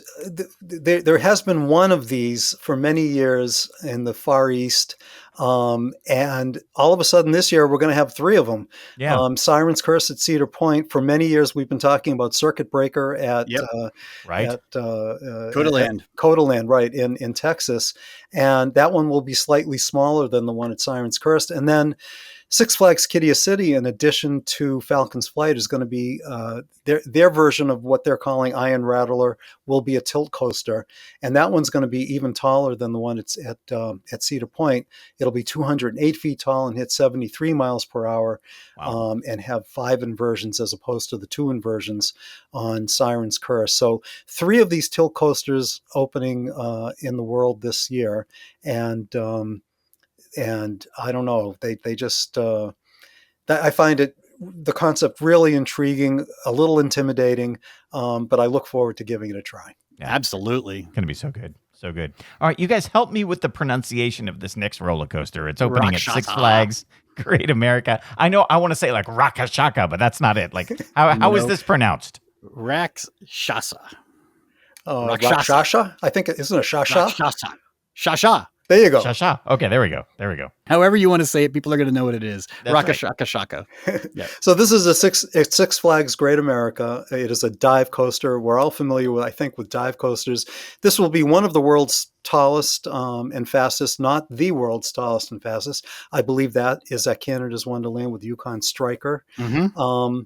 there has been one of these for many years in the Far East, and all of a sudden this year we're going to have three of them. Yeah. Siren's Curse at Cedar Point. For many years we've been talking about Circuit Breaker at Codaland, right, in Texas, and that one will be slightly smaller than the one at Siren's Curse, and then Six Flags Kidia City, in addition to Falcon's Flight, is going to be their version of what they're calling Iron Rattler, will be a tilt coaster, and that one's going to be even taller than the one at Cedar Point. It'll be 208 feet tall and hit 73 miles per hour, and have 5 inversions as opposed to the 2 inversions on Siren's Curse. So 3 of these tilt coasters opening in the world this year, and I don't know, they just, I find the concept really intriguing, a little intimidating, but I look forward to giving it a try. Yeah, absolutely. Going to be so good. So good. All right, you guys help me with the pronunciation of this next roller coaster. It's opening at Six Flags Great America. I know I want to say like Rakashaka, but that's not it. Like, how is this pronounced? Rakshasa. Rakshasa? I think isn't it Shasha? Shasha. There you go. Shasha. Okay, there we go. However you want to say it, people are going to know what it is. Rakashaka. Yeah. So this is at Six Flags Great America. It is a dive coaster. We're all familiar with, I think, with dive coasters. This will be one of the world's tallest and fastest, not the world's tallest and fastest. I believe that is at Canada's Wonderland with Yukon Striker. Mm-hmm.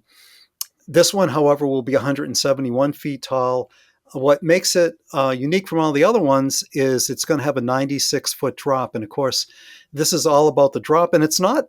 This one, however, will be 171 feet tall. What makes it unique from all the other ones is it's going to have a 96-foot drop. And of course, this is all about the drop. And it's not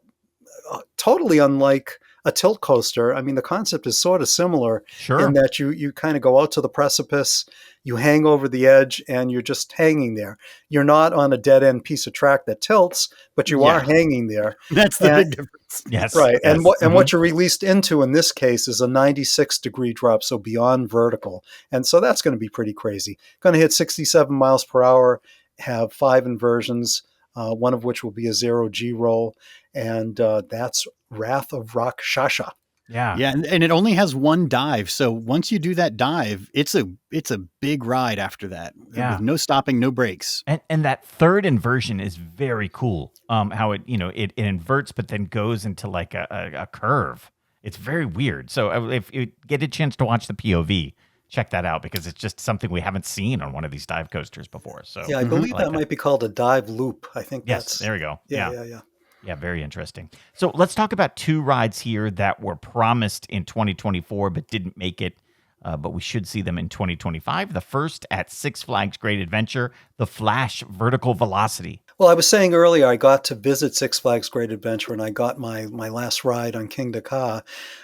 totally unlike a tilt coaster. I mean, the concept is sort of similar in that you kind of go out to the precipice, you hang over the edge, and you're just hanging there. You're not on a dead-end piece of track that tilts, but you are hanging there. That's the big difference. Yes. Right. Yes. And what you're released into in this case is a 96-degree drop, so beyond vertical. And so that's going to be pretty crazy. Going to hit 67 miles per hour, have 5 inversions, one of which will be a 0G roll. And that's Wrath of Rakshasa. Yeah. Yeah. And it only has one dive. So once you do that dive, it's a big ride after that. Yeah. With no stopping, no brakes. And that third inversion is very cool. How it inverts, but then goes into like a curve. It's very weird. So if you get a chance to watch the POV, check that out, because it's just something we haven't seen on one of these dive coasters before. So yeah, I believe that might be called a dive loop. I think there we go. Yeah. Yeah, very interesting. So let's talk about two rides here that were promised in 2024 but didn't make it, but we should see them in 2025. The first at Six Flags Great Adventure, the Flash Vertical Velocity. Well, I was saying earlier, I got to visit Six Flags Great Adventure, and I got my last ride on King Dakar.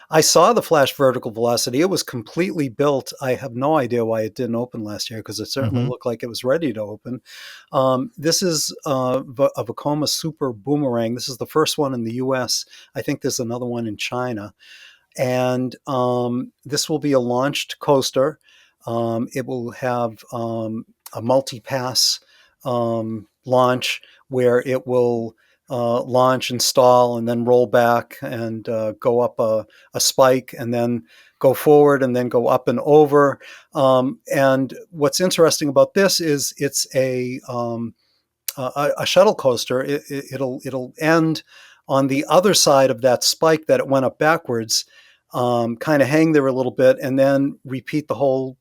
I saw the Flash Vertical Velocity. It was completely built. I have no idea why it didn't open last year, because it certainly looked like it was ready to open. This is a Vekoma Super Boomerang. This is the first one in the U.S. I think there's another one in China. And this will be a launched coaster. It will have a multi-pass launch where it will launch and stall and then roll back and go up a spike and then go forward and then go up and over. And what's interesting about this is it's a shuttle coaster. It'll end on the other side of that spike that it went up backwards, kind of hang there a little bit, and then repeat the whole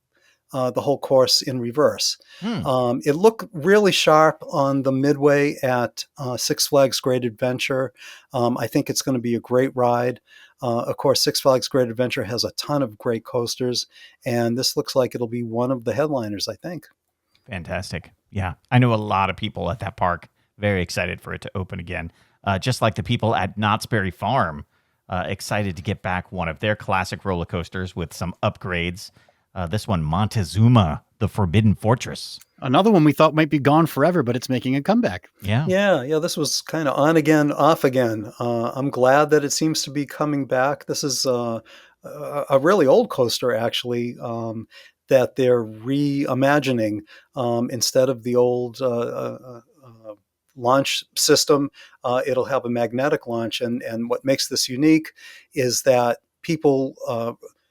course in reverse. It looked really sharp on the midway at Six Flags Great Adventure. I think it's going to be a great ride. Of course, Six Flags Great Adventure has a ton of great coasters, and this looks like it'll be one of the headliners, I think. Fantastic. Yeah, I know a lot of people at that park very excited for it to open again. Just like the people at Knott's Berry Farm, excited to get back one of their classic roller coasters with some upgrades. This one, Montezuma, the Forbidden Fortress. Another one we thought might be gone forever, but it's making a comeback. Yeah. This was kind of on again, off again. I'm glad that it seems to be coming back. This is a really old coaster, actually, that they're reimagining. Instead of the old launch system, it'll have a magnetic launch. And what makes this unique is that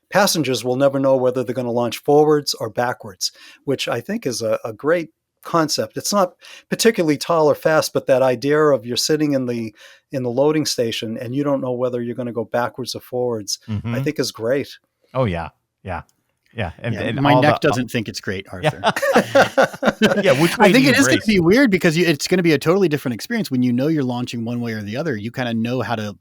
passengers will never know whether they're going to launch forwards or backwards, which I think is a great concept. It's not particularly tall or fast, but that idea of you're sitting in the loading station and you don't know whether you're going to go backwards or forwards, I think is great. Oh, yeah. And my neck doesn't think it's great, Arthur. Which way I think it is going going to be weird because it's going to be a totally different experience when you know you're launching one way or the other. You kind of know how to,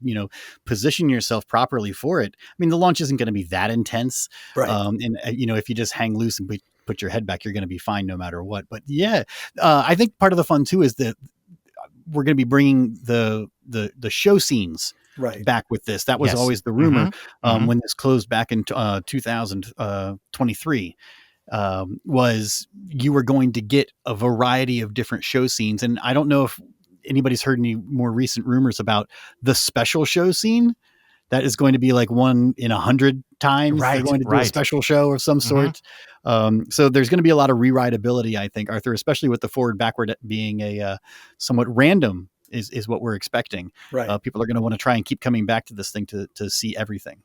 position yourself properly for it. I mean, the launch isn't going to be that intense, right? And if you just hang loose and put your head back, you're going to be fine no matter what. But yeah, I think part of the fun too is that we're going to be bringing the show scenes back with this. That was always the rumor when this closed back in 2023, was you were going to get a variety of different show scenes. And I don't know if anybody's heard any more recent rumors about the special show scene that is going to be like 1 in 100 times. They're going to do a special show of some sort. So there's going to be a lot of rewritability, I think, Arthur, especially with the forward backward being a somewhat random is what we're expecting. Right. People are going to want to try and keep coming back to this thing to see everything.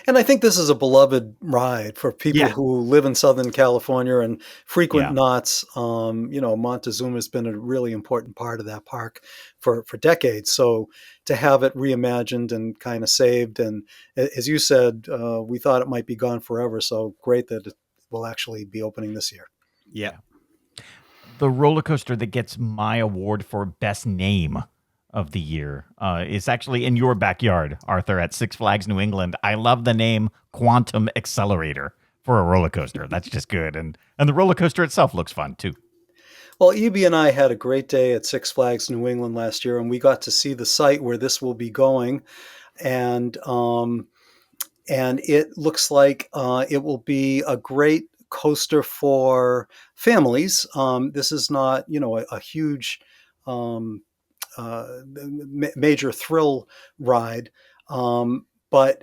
And I think this is a beloved ride for people who live in Southern California and frequent Knott's. Montezuma has been a really important part of that park for decades. So to have it reimagined and kind of saved, and as you said, we thought it might be gone forever. So great that it will actually be opening this year. Yeah. The roller coaster that gets my award for best name of the year is actually in your backyard, Arthur, at Six Flags New England. I love the name Quantum Accelerator for a roller coaster. That's just good. And the roller coaster itself looks fun too. Well, Evie and I had a great day at Six Flags New England last year, and we got to see the site where this will be going. And it looks like it will be a great coaster for families. This is not, a huge major thrill ride, but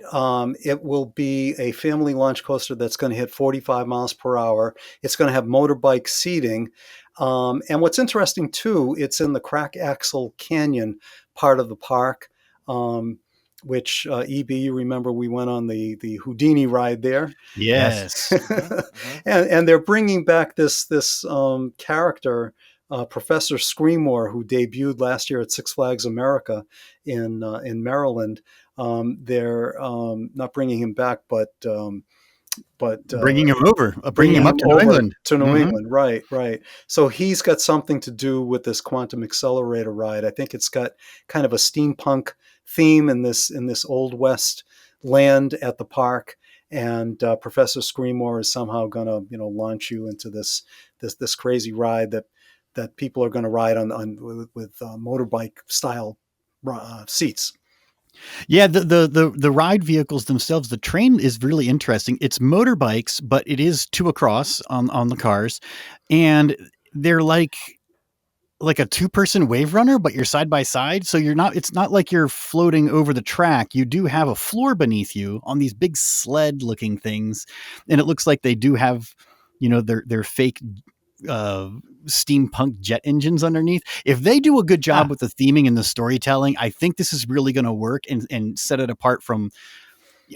it will be a family launch coaster that's going to hit 45 miles per hour. It's going to have motorbike seating. And what's interesting too, it's in the Crack Axle Canyon part of the park, which EB, you remember we went on the Houdini ride there. Yes. and they're bringing back this character, Professor Screamore, who debuted last year at Six Flags America in Maryland. They're not bringing him back, but but bringing him over, bringing him up to New England. To New England, right. So he's got something to do with this quantum accelerator ride. I think it's got kind of a steampunk theme in this Old West land at the park, and Professor Screamore is somehow going to launch you into this crazy ride that people are going to ride on with motorbike style seats. Yeah, the ride vehicles themselves, the train is really interesting. It's motorbikes, but it is two across on the cars, and they're like a 2-person wave runner, but you're side by side. So it's not like you're floating over the track. You do have a floor beneath you on these big sled looking things. And it looks like they do have, their fake steampunk jet engines underneath. If they do a good job with the theming and the storytelling, I think this is really going to work and set it apart from,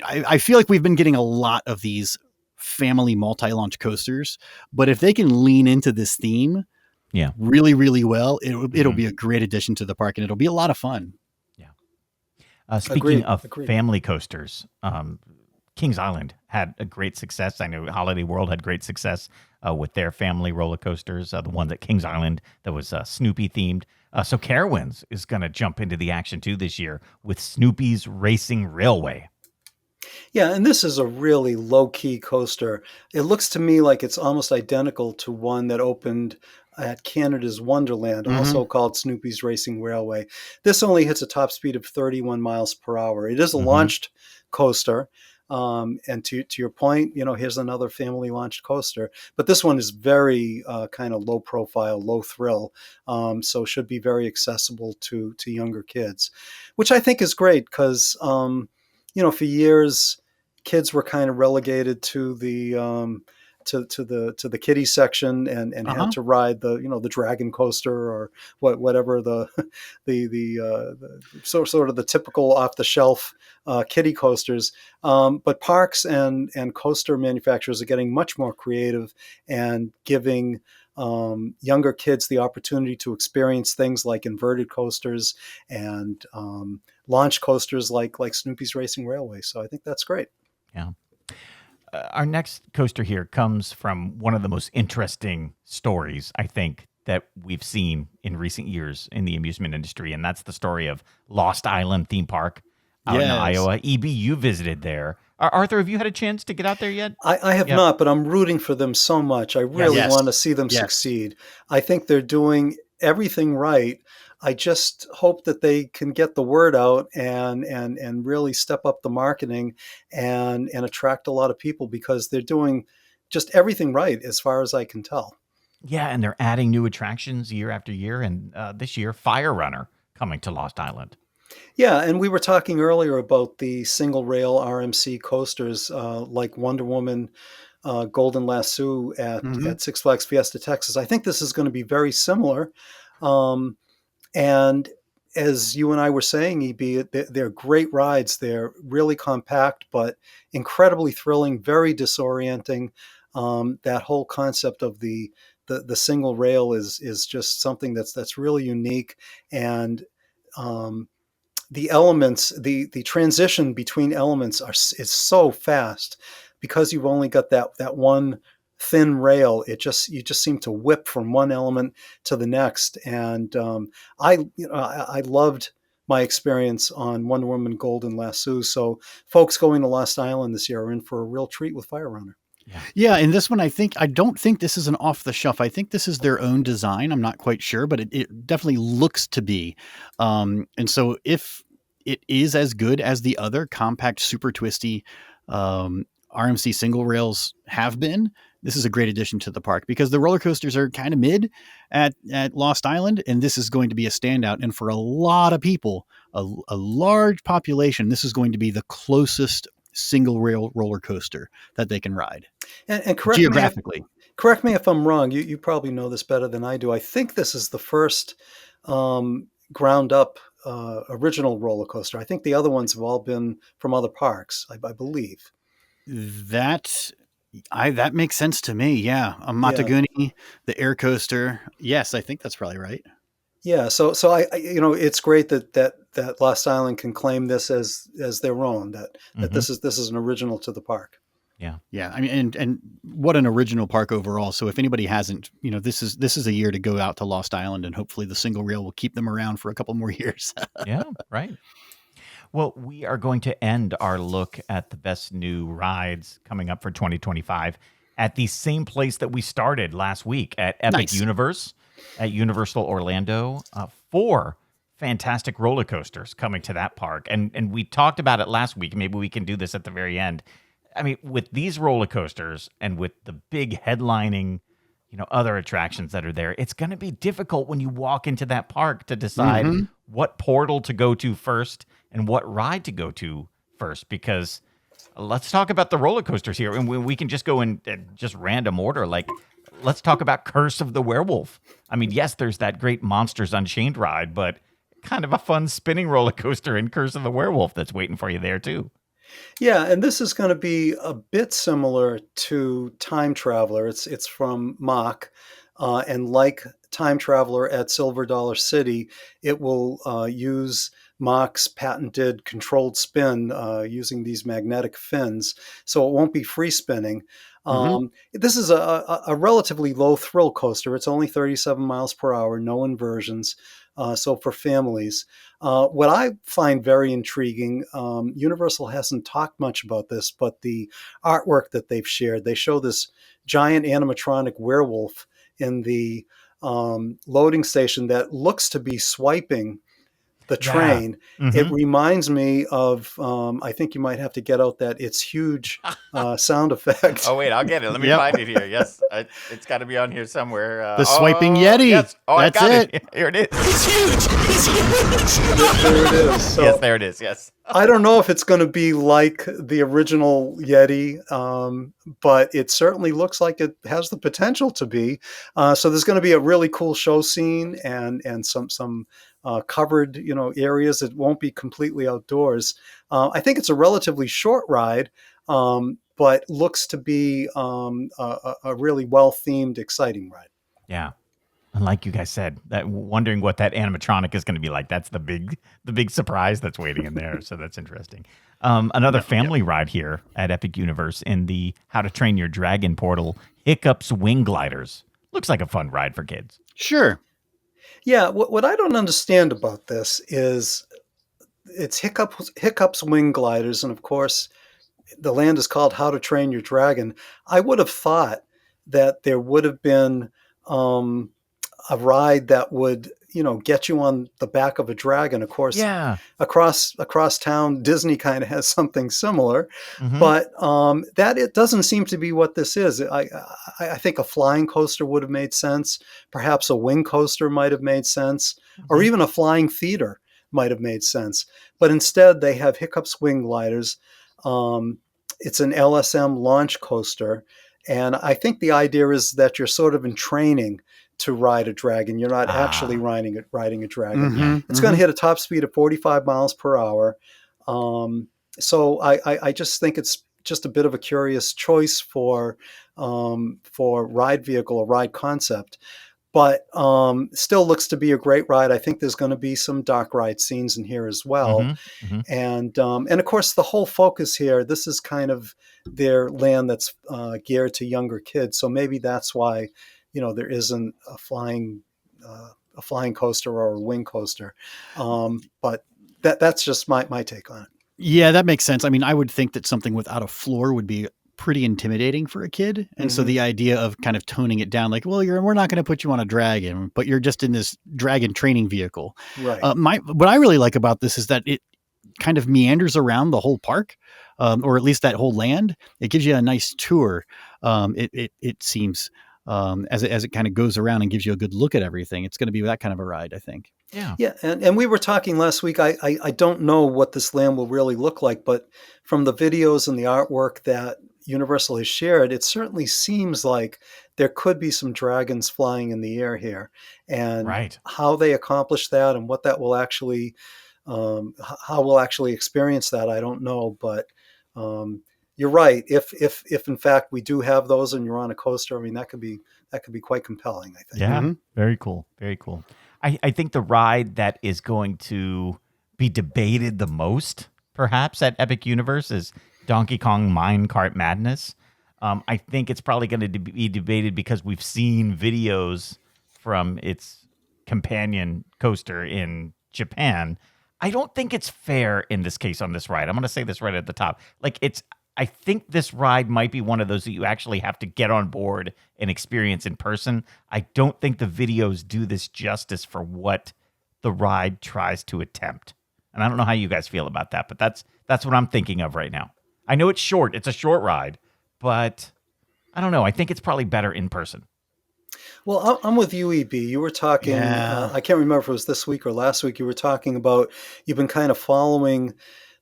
I feel like we've been getting a lot of these family multi-launch coasters, but if they can lean into this theme, really, really well, it'll be a great addition to the park, and it'll be a lot of fun. Yeah. Speaking of family coasters, Kings Island had a great success. I know Holiday World had great success with their family roller coasters. The one at Kings Island that was Snoopy themed. So Carowinds is going to jump into the action too this year with Snoopy's Racing Railway. Yeah, and this is a really low-key coaster. It looks to me like it's almost identical to one that opened at Canada's Wonderland, also called Snoopy's Racing Railway. This only hits a top speed of 31 miles per hour. It is a launched coaster. And to your point, here's another family launched coaster, but this one is very kind of low profile, low thrill. So should be very accessible to younger kids, which I think is great because, for years, kids were kind of relegated to the to the kiddie section and had to ride the dragon coaster or whatever the sort of the typical off the shelf kiddie coasters. But parks and coaster manufacturers are getting much more creative and giving younger kids the opportunity to experience things like inverted coasters and launch coasters like Snoopy's Racing Railway. So I think that's great. Yeah. Our next coaster here comes from one of the most interesting stories, I think, that we've seen in recent years in the amusement industry, and that's the story of Lost Island Theme Park out in Iowa. EB, you visited there. Arthur, have you had a chance to get out there yet? I have not, but I'm rooting for them so much. I really want to see them succeed. I think they're doing everything right. I just hope that they can get the word out and really step up the marketing and attract a lot of people because they're doing just everything right as far as I can tell. Yeah, and they're adding new attractions year after year, and this year, Fire Runner coming to Lost Island. Yeah, and we were talking earlier about the single rail RMC coasters like Wonder Woman, Golden Lasso at Six Flags Fiesta Texas. I think this is going to be very similar. And as you and I were saying, EB, they're great rides. They're really compact, but incredibly thrilling, very disorienting. That whole concept of the single rail is just something that's really unique. And the elements, the transition between elements is so fast because you've only got that one thin rail. You just seem to whip from one element to the next. And I loved my experience on Wonder Woman Golden Lasso. So folks going to Lost Island this year are in for a real treat with Fire Runner. Yeah, and this one I don't think this is an off the shelf. I think this is their own design. I'm not quite sure, but it definitely looks to be. And so if it is as good as the other compact, super twisty RMC single rails have been, this is a great addition to the park because the roller coasters are kind of mid at Lost Island, and this is going to be a standout. And for a lot of people, a large population, this is going to be the closest single rail roller coaster that they can ride. And geographically. Correct me if I'm wrong. You probably know this better than I do. I think this is the first ground up original roller coaster. I think the other ones have all been from other parks, I believe. That makes sense to me. Yeah. A Mataguni, the air coaster. Yes, I think that's probably right. Yeah. So I it's great that Lost Island can claim this as their own, that this is an original to the park. Yeah. I mean, and what an original park overall. So if anybody hasn't, this is a year to go out to Lost Island, and hopefully the single rail will keep them around for a couple more years. Yeah, right. Well, we are going to end our look at the best new rides coming up for 2025 at the same place that we started last week at Epic Universe at Universal Orlando. 4 fantastic roller coasters coming to that park. And we talked about it last week. Maybe we can do this at the very end. I mean, with these roller coasters and with the big headlining, other attractions that are there, it's going to be difficult when you walk into that park to decide what portal to go to first and what ride to go to first, because let's talk about the roller coasters here. And we can just go in just random order. Like, let's talk about Curse of the Werewolf. I mean, yes, there's that great Monsters Unchained ride, but kind of a fun spinning roller coaster in Curse of the Werewolf that's waiting for you there too. Yeah, and this is going to be a bit similar to Time Traveler. It's from Mach, and like Time Traveler at Silver Dollar City, it will use Mach's patented controlled spin using these magnetic fins, so it won't be free spinning. This is a relatively low thrill coaster. It's only 37 miles per hour, no inversions. So for families, what I find very intriguing, Universal hasn't talked much about this, but the artwork that they've shared, they show this giant animatronic werewolf in the loading station that looks to be swiping the train. It reminds me of, I think you might have to get out that It's Huge sound effect. Oh, wait, I'll get it. Let me find it here. Yes, it's got to be on here somewhere. The swiping Yeti. Yes. Oh, that's I got it. Here it is. It's huge! It's huge! There it is. So, Yes, there it is. Yes. I don't know if it's going to be like the original Yeti, but it certainly looks like it has the potential to be. So there's going to be a really cool show scene and some covered areas. It won't be completely outdoors. I think it's a relatively short ride, but looks to be a really well themed, exciting ride. Yeah. And like you guys said, that wondering what that animatronic is going to be like. That's the big surprise that's waiting in there. So that's interesting. Another family ride here at Epic Universe in the How to Train Your Dragon portal, Hiccup's Wing Gliders. Looks like a fun ride for kids. Sure. Yeah, what I don't understand about this is it's Hiccup's Wing Gliders, and of course, the land is called How to Train Your Dragon. I would have thought that there would have been a ride that would, get you on the back of a dragon. Of course, across town, Disney kind of has something similar, but that it doesn't seem to be what this is. I think a flying coaster would have made sense. Perhaps a wing coaster might have made sense, or even a flying theater might have made sense. But instead, they have Hiccup's Wing Gliders. It's an LSM launch coaster, and I think the idea is that you're sort of in training to ride a dragon. You're not actually riding a dragon. It's going to hit a top speed of 45 miles per hour. So I just think it's just a bit of a curious choice for ride vehicle or ride concept, but still looks to be a great ride. I think there's going to be some dark ride scenes in here as well. And of course the whole focus here, this is kind of their land that's geared to younger kids. So maybe that's why there isn't a flying coaster or a wing coaster. But that's just my take on it. Yeah, that makes sense. I mean, I would think that something without a floor would be pretty intimidating for a kid. And so the idea of kind of toning it down, like, well, we're not going to put you on a dragon, but you're just in this dragon training vehicle. Right. What I really like about this is that it kind of meanders around the whole park, or at least that whole land. It gives you a nice tour. It seems, as it kind of goes around and gives you a good look at everything. It's going to be that kind of a ride, I think. Yeah. And we were talking last week. I don't know what this land will really look like, but from the videos and the artwork that Universal has shared, it certainly seems like there could be some dragons flying in the air here, and how they accomplish that and what that will actually, how we'll actually experience that, I don't know. But you're right. If in fact we do have those and you're on a coaster, I mean, that could be quite compelling, I think. Yeah. Very cool. Very cool. I think the ride that is going to be debated the most, perhaps, at Epic Universe is Donkey Kong Minecart Madness. I think it's probably going to be debated because we've seen videos from its companion coaster in Japan. I don't think it's fair in this case on this ride. I'm going to say this right at the top. I think this ride might be one of those that you actually have to get on board and experience in person. I don't think the videos do this justice for what the ride tries to attempt. And I don't know how you guys feel about that, but that's what I'm thinking of right now. I know it's short. It's a short ride, but I don't know. I think it's probably better in person. Well, I'm with you, EB. You were talking, I can't remember if it was this week or last week, you were talking about you've been kind of following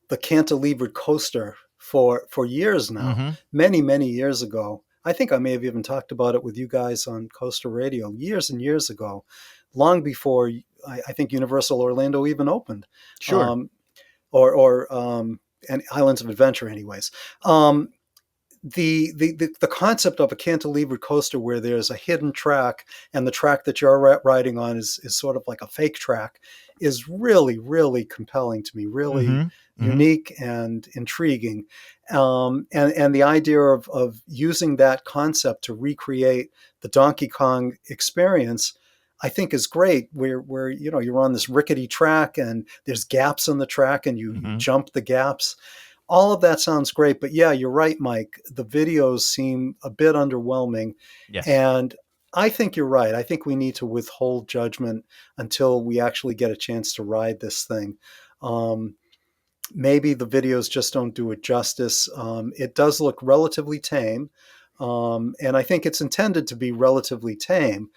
the cantilevered coaster for years now, many, many years ago. I think I may have even talked about it with you guys on Coaster Radio years and years ago, long before I think Universal Orlando even opened. Sure. And Islands of Adventure anyways. The concept of a cantilevered coaster where there's a hidden track and the track that you're riding on is sort of like a fake track is really, really compelling to me, really unique and intriguing. And the idea of using that concept to recreate the Donkey Kong experience, I think is great, where you're on this rickety track and there's gaps in the track and you jump the gaps. All of that sounds great, but yeah, you're right, Mike. The videos seem a bit underwhelming. Yes. And I think you're right. I think we need to withhold judgment until we actually get a chance to ride this thing. Maybe the videos just don't do it justice. It does look relatively tame. And I think it's intended to be relatively tame.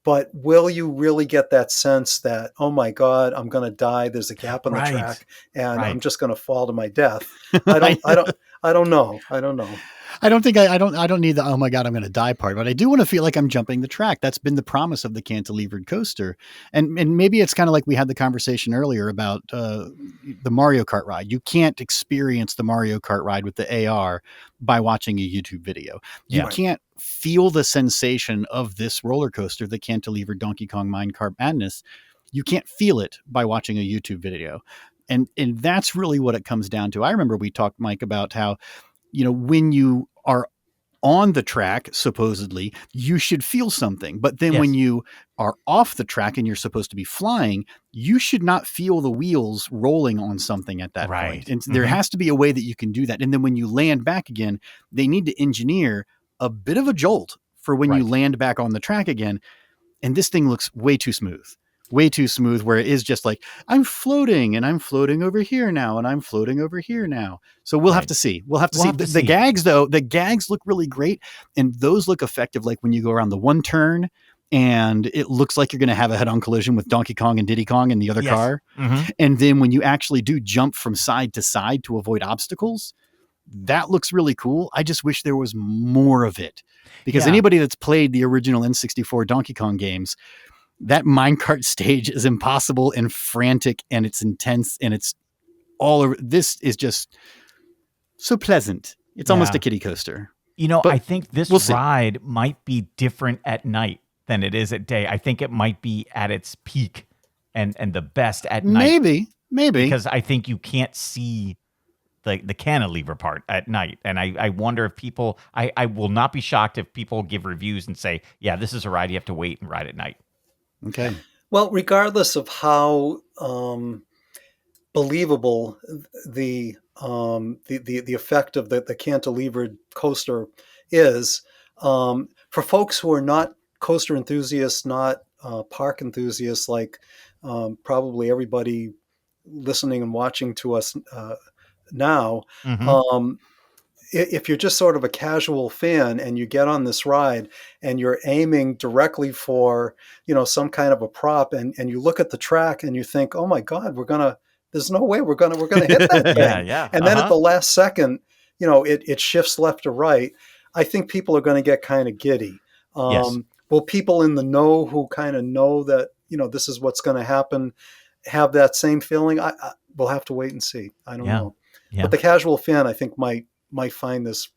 But will you really get that sense that, oh my God, I'm going to die. There's a gap in the track, and I'm just going to fall to my death. I don't know. I don't think I don't need the oh my God, I'm going to die part, but I do want to feel like I'm jumping the track. That's been the promise of the cantilevered coaster. And maybe it's kind of like we had the conversation earlier about the Mario Kart ride. You can't experience the Mario Kart ride with the AR by watching a YouTube video. You can't feel the sensation of this roller coaster, the cantilevered Donkey Kong Minecart Madness. You can't feel it by watching a YouTube video. And that's really what it comes down to. I remember we talked, Mike, about how, when you are on the track, supposedly, you should feel something. But then when you are off the track and you're supposed to be flying, you should not feel the wheels rolling on something at that point. And there has to be a way that you can do that. And then when you land back again, they need to engineer a bit of a jolt for when you land back on the track again. And this thing looks way too smooth, where it is just like, I'm floating and I'm floating over here now. And I'm floating over here now. So we'll have to see. We'll have to see. The gags, though, the gags look really great. And those look effective. Like when you go around the one turn and it looks like you're going to have a head-on collision with Donkey Kong and Diddy Kong in the other car. And then when you actually do jump from side to side to avoid obstacles, that looks really cool. I just wish there was more of it, because anybody that's played the original N64 Donkey Kong games, that minecart stage is impossible and frantic and it's intense and it's all over. This is just so pleasant. It's almost a kiddie coaster. I think this ride might be different at night than it is at day. I think it might be at its peak and the best at night. Maybe. Because I think you can't see the cantilever part at night. And I wonder if people, I will not be shocked if people give reviews and say, yeah, this is a ride you have to wait and ride at night. Okay. Well, regardless of how believable the effect of the cantilevered coaster is, for folks who are not coaster enthusiasts, not park enthusiasts, like probably everybody listening and watching to us now, if you're just sort of a casual fan and you get on this ride and you're aiming directly for, some kind of a prop and you look at the track and you think, oh my God, there's no way we're gonna hit that thing. And then at the last second, it shifts left or right. I think people are going to get kind of giddy. Will people in the know who kind of know that, this is what's going to happen, have that same feeling? We'll have to wait and see. I don't know. But the casual fan, I think, might find this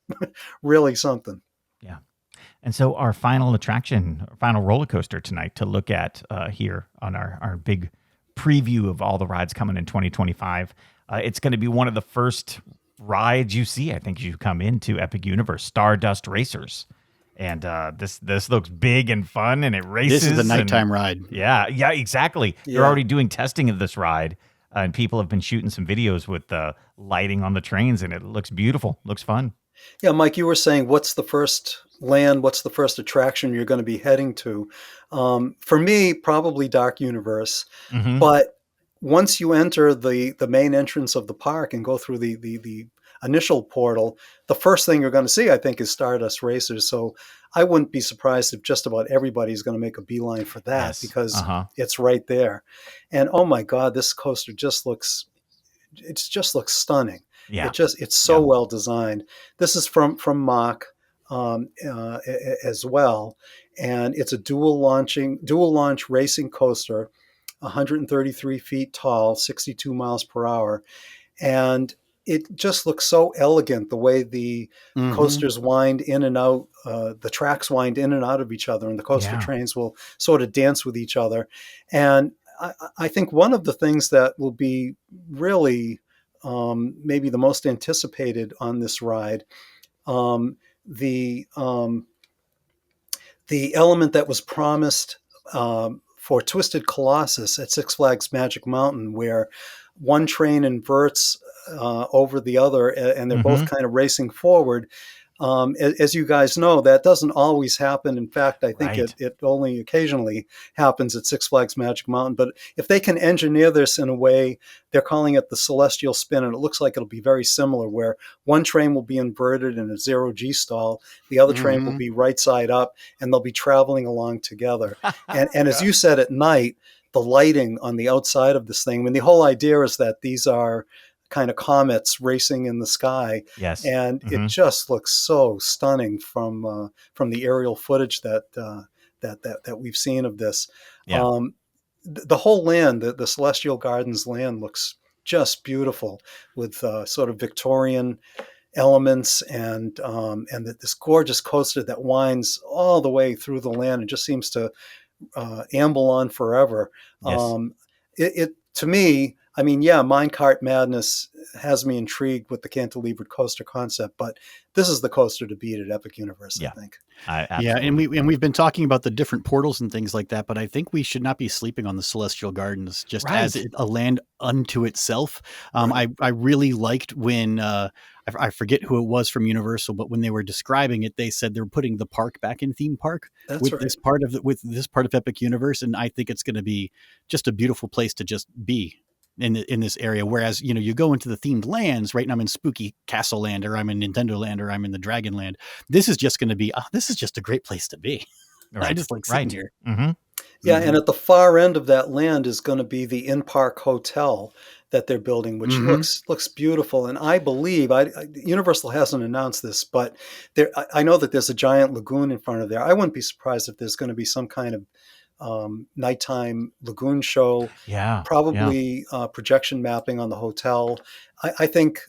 really something. Yeah. And so our final attraction, final roller coaster tonight to look at here on our big preview of all the rides coming in 2025. It's going to be one of the first ride you see, I think you come into Epic Universe, Stardust Racers. And this looks big and fun, and it races. This is the nighttime ride. Yeah, exactly. Yeah. They're already doing testing of this ride, and people have been shooting some videos with the lighting on the trains, and it looks beautiful. Looks fun. Yeah, Mike, you were saying, what's the first land? What's the first attraction you're going to be heading to? For me, probably Dark Universe. Mm-hmm. But once you enter the main entrance of the park and go through the initial portal, the first thing you're going to see, I think, is Stardust Racers. So I wouldn't be surprised if just about everybody's going to make a beeline for that, because it's right there. And oh my God, this coaster just looks stunning. Yeah. It's so well designed. This is from Mach as well, and it's a dual launch racing coaster, 133 feet tall, 62 miles per hour, and it just looks so elegant the way the coasters wind in and out, the tracks wind in and out of each other, and the coaster trains will sort of dance with each other. And I think one of the things that will be really maybe the most anticipated on this ride, the element that was promised for Twisted Colossus at Six Flags Magic Mountain, where one train inverts over the other, and they're both kind of racing forward. As you guys know, that doesn't always happen. In fact, I think it only occasionally happens at Six Flags Magic Mountain. But if they can engineer this in a way, they're calling it the Celestial Spin, and it looks like it'll be very similar, where one train will be inverted in a zero-G stall, the other train will be right side up, and they'll be traveling along together. And as you said, at night, the lighting on the outside of this thing, I mean, the whole idea is that these are kind of comets racing in the sky. Yes. And it just looks so stunning from the aerial footage that we've seen of this. Yeah. The whole land, the Celestial Gardens land, looks just beautiful with sort of Victorian elements, and this gorgeous coaster that winds all the way through the land and just seems to amble on forever. Yes. It to me, I mean, yeah, Minecart Madness has me intrigued with the cantilevered coaster concept, but this is the coaster to beat at Epic Universe, I think. And we've been talking about the different portals and things like that, but I think we should not be sleeping on the Celestial Gardens just as a land unto itself. I really liked when I forget who it was from Universal, but when they were describing it, they said they're putting the park back in theme park with this part of Epic Universe, and I think it's going to be just a beautiful place to just be in this area. Whereas, you go into the themed lands, right? And I'm in Spooky Castle Land, or I'm in Nintendo Land, or I'm in the Dragon Land. This is just going to be, this is just a great place to be. Right. I just like sitting here. Mm-hmm. Yeah. And at the far end of that land is going to be the in-park hotel that they're building, which looks beautiful. And I believe Universal hasn't announced this, but I know that there's a giant lagoon in front of there. I wouldn't be surprised if there's going to be some kind of nighttime lagoon show, probably projection mapping on the hotel. I think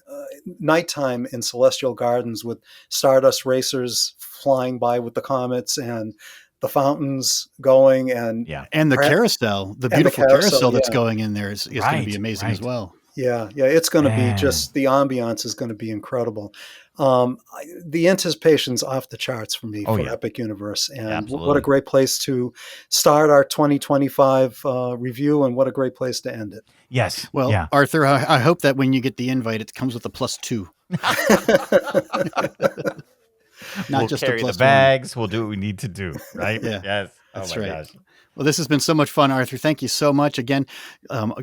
nighttime in Celestial Gardens with Stardust Racers flying by with the comets and the fountains going, and the carousel, the beautiful carousel that's going in there is going to be amazing as well. Yeah, it's going to be just, the ambiance is going to be incredible. The anticipation's off the charts for me for Epic Universe, and what a great place to start our 2025 review, and what a great place to end it. Yes. Well, Arthur, I hope that when you get the invite, it comes with a +2. Not we'll just carry the bags. We'll do what we need to do. Right. Yes. That's right. Gosh. Well, this has been so much fun, Arthur. Thank you so much. Again,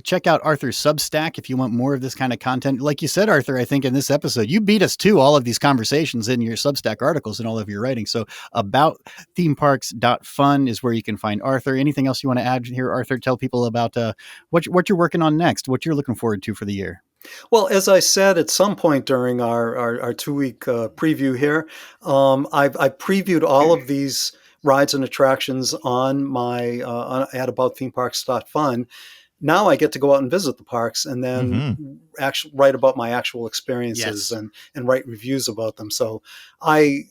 check out Arthur's Substack if you want more of this kind of content. Like you said, Arthur, I think in this episode, you beat us to all of these conversations in your Substack articles and all of your writing. So aboutthemeparks.fun is where you can find Arthur. Anything else you want to add here, Arthur? Tell people about what you're working on next, what you're looking forward to for the year. Well, as I said at some point during our 2-week preview here, I previewed all of these rides and attractions on my at aboutthemeparks.fun. Now I get to go out and visit the parks, and then actually write about my actual experiences and write reviews about them. So I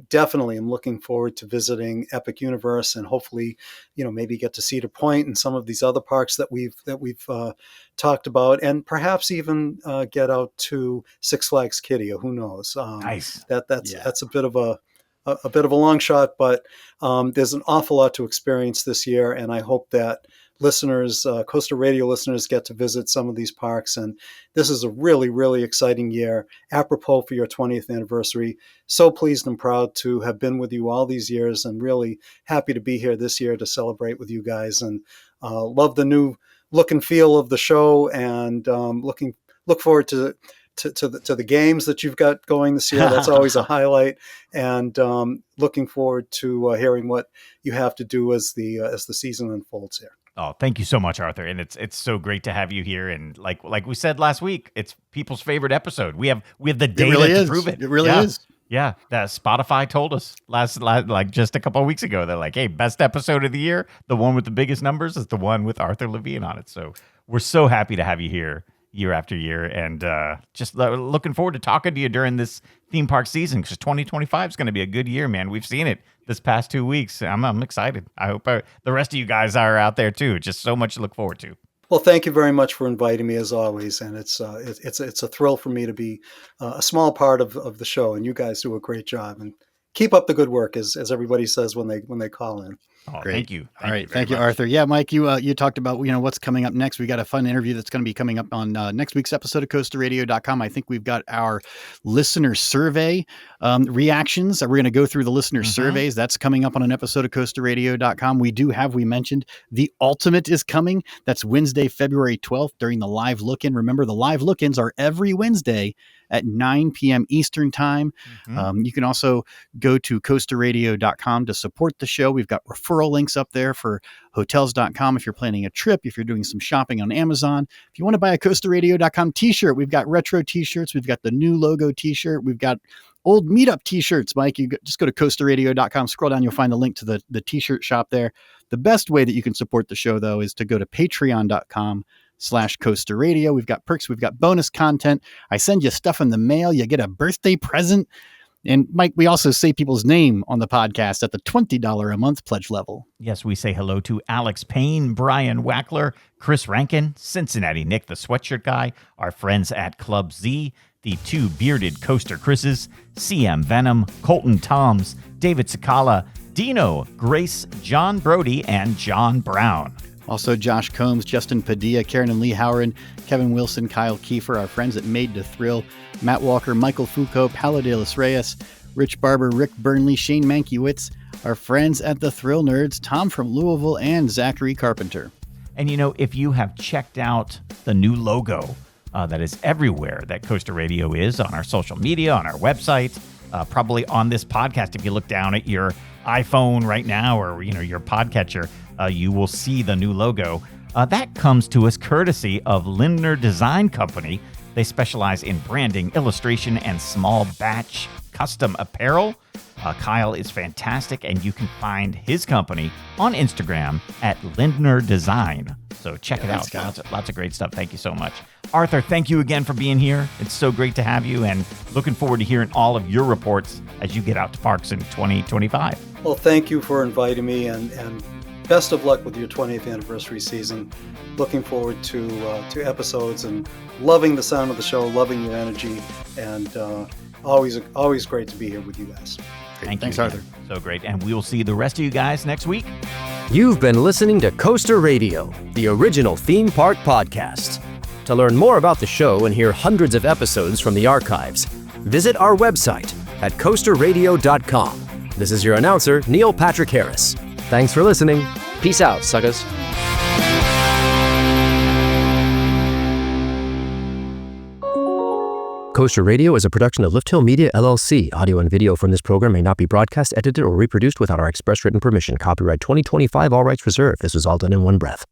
definitely am looking forward to visiting Epic Universe and hopefully, maybe get to Cedar Point and some of these other parks that we've talked about, and perhaps even get out to Six Flags Kiddie. Who knows? Nice. That's a bit of a long shot, but there's an awful lot to experience this year, and I hope that listeners, Coaster Radio listeners, get to visit some of these parks. And this is a really, really exciting year, apropos for your 20th anniversary. So pleased and proud to have been with you all these years, and really happy to be here this year to celebrate with you guys. And love the new look and feel of the show, and look forward to the games that you've got going this year. That's always a highlight, and looking forward to hearing what you have to do as the season unfolds here. Oh, thank you so much, Arthur. And it's so great to have you here. And like we said last week, it's people's favorite episode. We have the data to prove it. It really is. Yeah, that Spotify told us last like just a couple of weeks ago. They're like, hey, best episode of the year, the one with the biggest numbers is the one with Arthur Levine on it. So we're so happy to have you here year after year, and just looking forward to talking to you during this theme park season, because 2025 is going to be a good year, man. We've seen it this past 2 weeks. I'm excited. I hope the rest of you guys are out there too. Just so much to look forward to. Well, thank you very much for inviting me, as always, and it's a thrill for me to be a small part of the show, and you guys do a great job, and keep up the good work, as everybody says when they call in. Oh, great. Thank you. All right. Thank you, Arthur. Yeah, Mike, you talked about, what's coming up next. We got a fun interview that's going to be coming up on next week's episode of CoasterRadio.com. I think we've got our listener survey reactions. We're going to go through the listener surveys. That's coming up on an episode of CoasterRadio.com. We mentioned The Ultimate is coming. That's Wednesday, February 12th during the live look-in. Remember, the live look-ins are every Wednesday at 9 p.m. Eastern Time. You can also go to CoasterRadio.com to support the show. We've got referral links up there for hotels.com if you're planning a trip, if you're doing some shopping on Amazon. If you want to buy a CoasterRadio.com t-shirt, we've got retro t-shirts. We've got the new logo t-shirt. We've got old meetup t-shirts, Mike. Just go to CoasterRadio.com, scroll down, you'll find the link to the t-shirt shop there. The best way that you can support the show, though, is to go to patreon.com/Coaster Radio. We've got perks. We've got bonus content. I send you stuff in the mail. You get a birthday present. And Mike, we also say people's name on the podcast at the $20 a month pledge level. Yes, we say hello to Alex Payne, Brian Wackler, Chris Rankin, Cincinnati Nick, the sweatshirt guy, our friends at Club Z, the two bearded coaster Chris's, CM Venom, Colton Toms, David Sakala, Dino, Grace, John Brody, and John Brown. Also, Josh Combs, Justin Padilla, Karen and Lee Howard, Kevin Wilson, Kyle Kiefer, our friends at Made to Thrill, Matt Walker, Michael Foucault, Paolo de los Reyes, Rich Barber, Rick Burnley, Shane Mankiewicz, our friends at the Thrill Nerds, Tom from Louisville, and Zachary Carpenter. And if you have checked out the new logo that is everywhere that Coaster Radio is, on our social media, on our website, probably on this podcast, if you look down at your iPhone right now or your podcatcher, you will see the new logo. That comes to us courtesy of Lindner Design Company. They specialize in branding, illustration, and small batch custom apparel. Kyle is fantastic, and you can find his company on Instagram at Lindner Design. So check it out. Lots of great stuff. Thank you so much. Arthur, thank you again for being here. It's so great to have you, and looking forward to hearing all of your reports as you get out to parks in 2025. Well, thank you for inviting me, and best of luck with your 20th anniversary season. Looking forward to episodes, and loving the sound of the show, loving your energy, and always great to be here with you guys. Thanks, Arthur. So great. And we will see the rest of you guys next week. You've been listening to Coaster Radio, the original theme park podcast. To learn more about the show and hear hundreds of episodes from the archives, visit our website at coasterradio.com. This is your announcer, Neil Patrick Harris. Thanks for listening. Peace out, suckers. Coaster Radio is a production of Lift Hill Media, LLC. Audio and video from this program may not be broadcast, edited, or reproduced without our express written permission. Copyright 2025, all rights reserved. This was all done in one breath.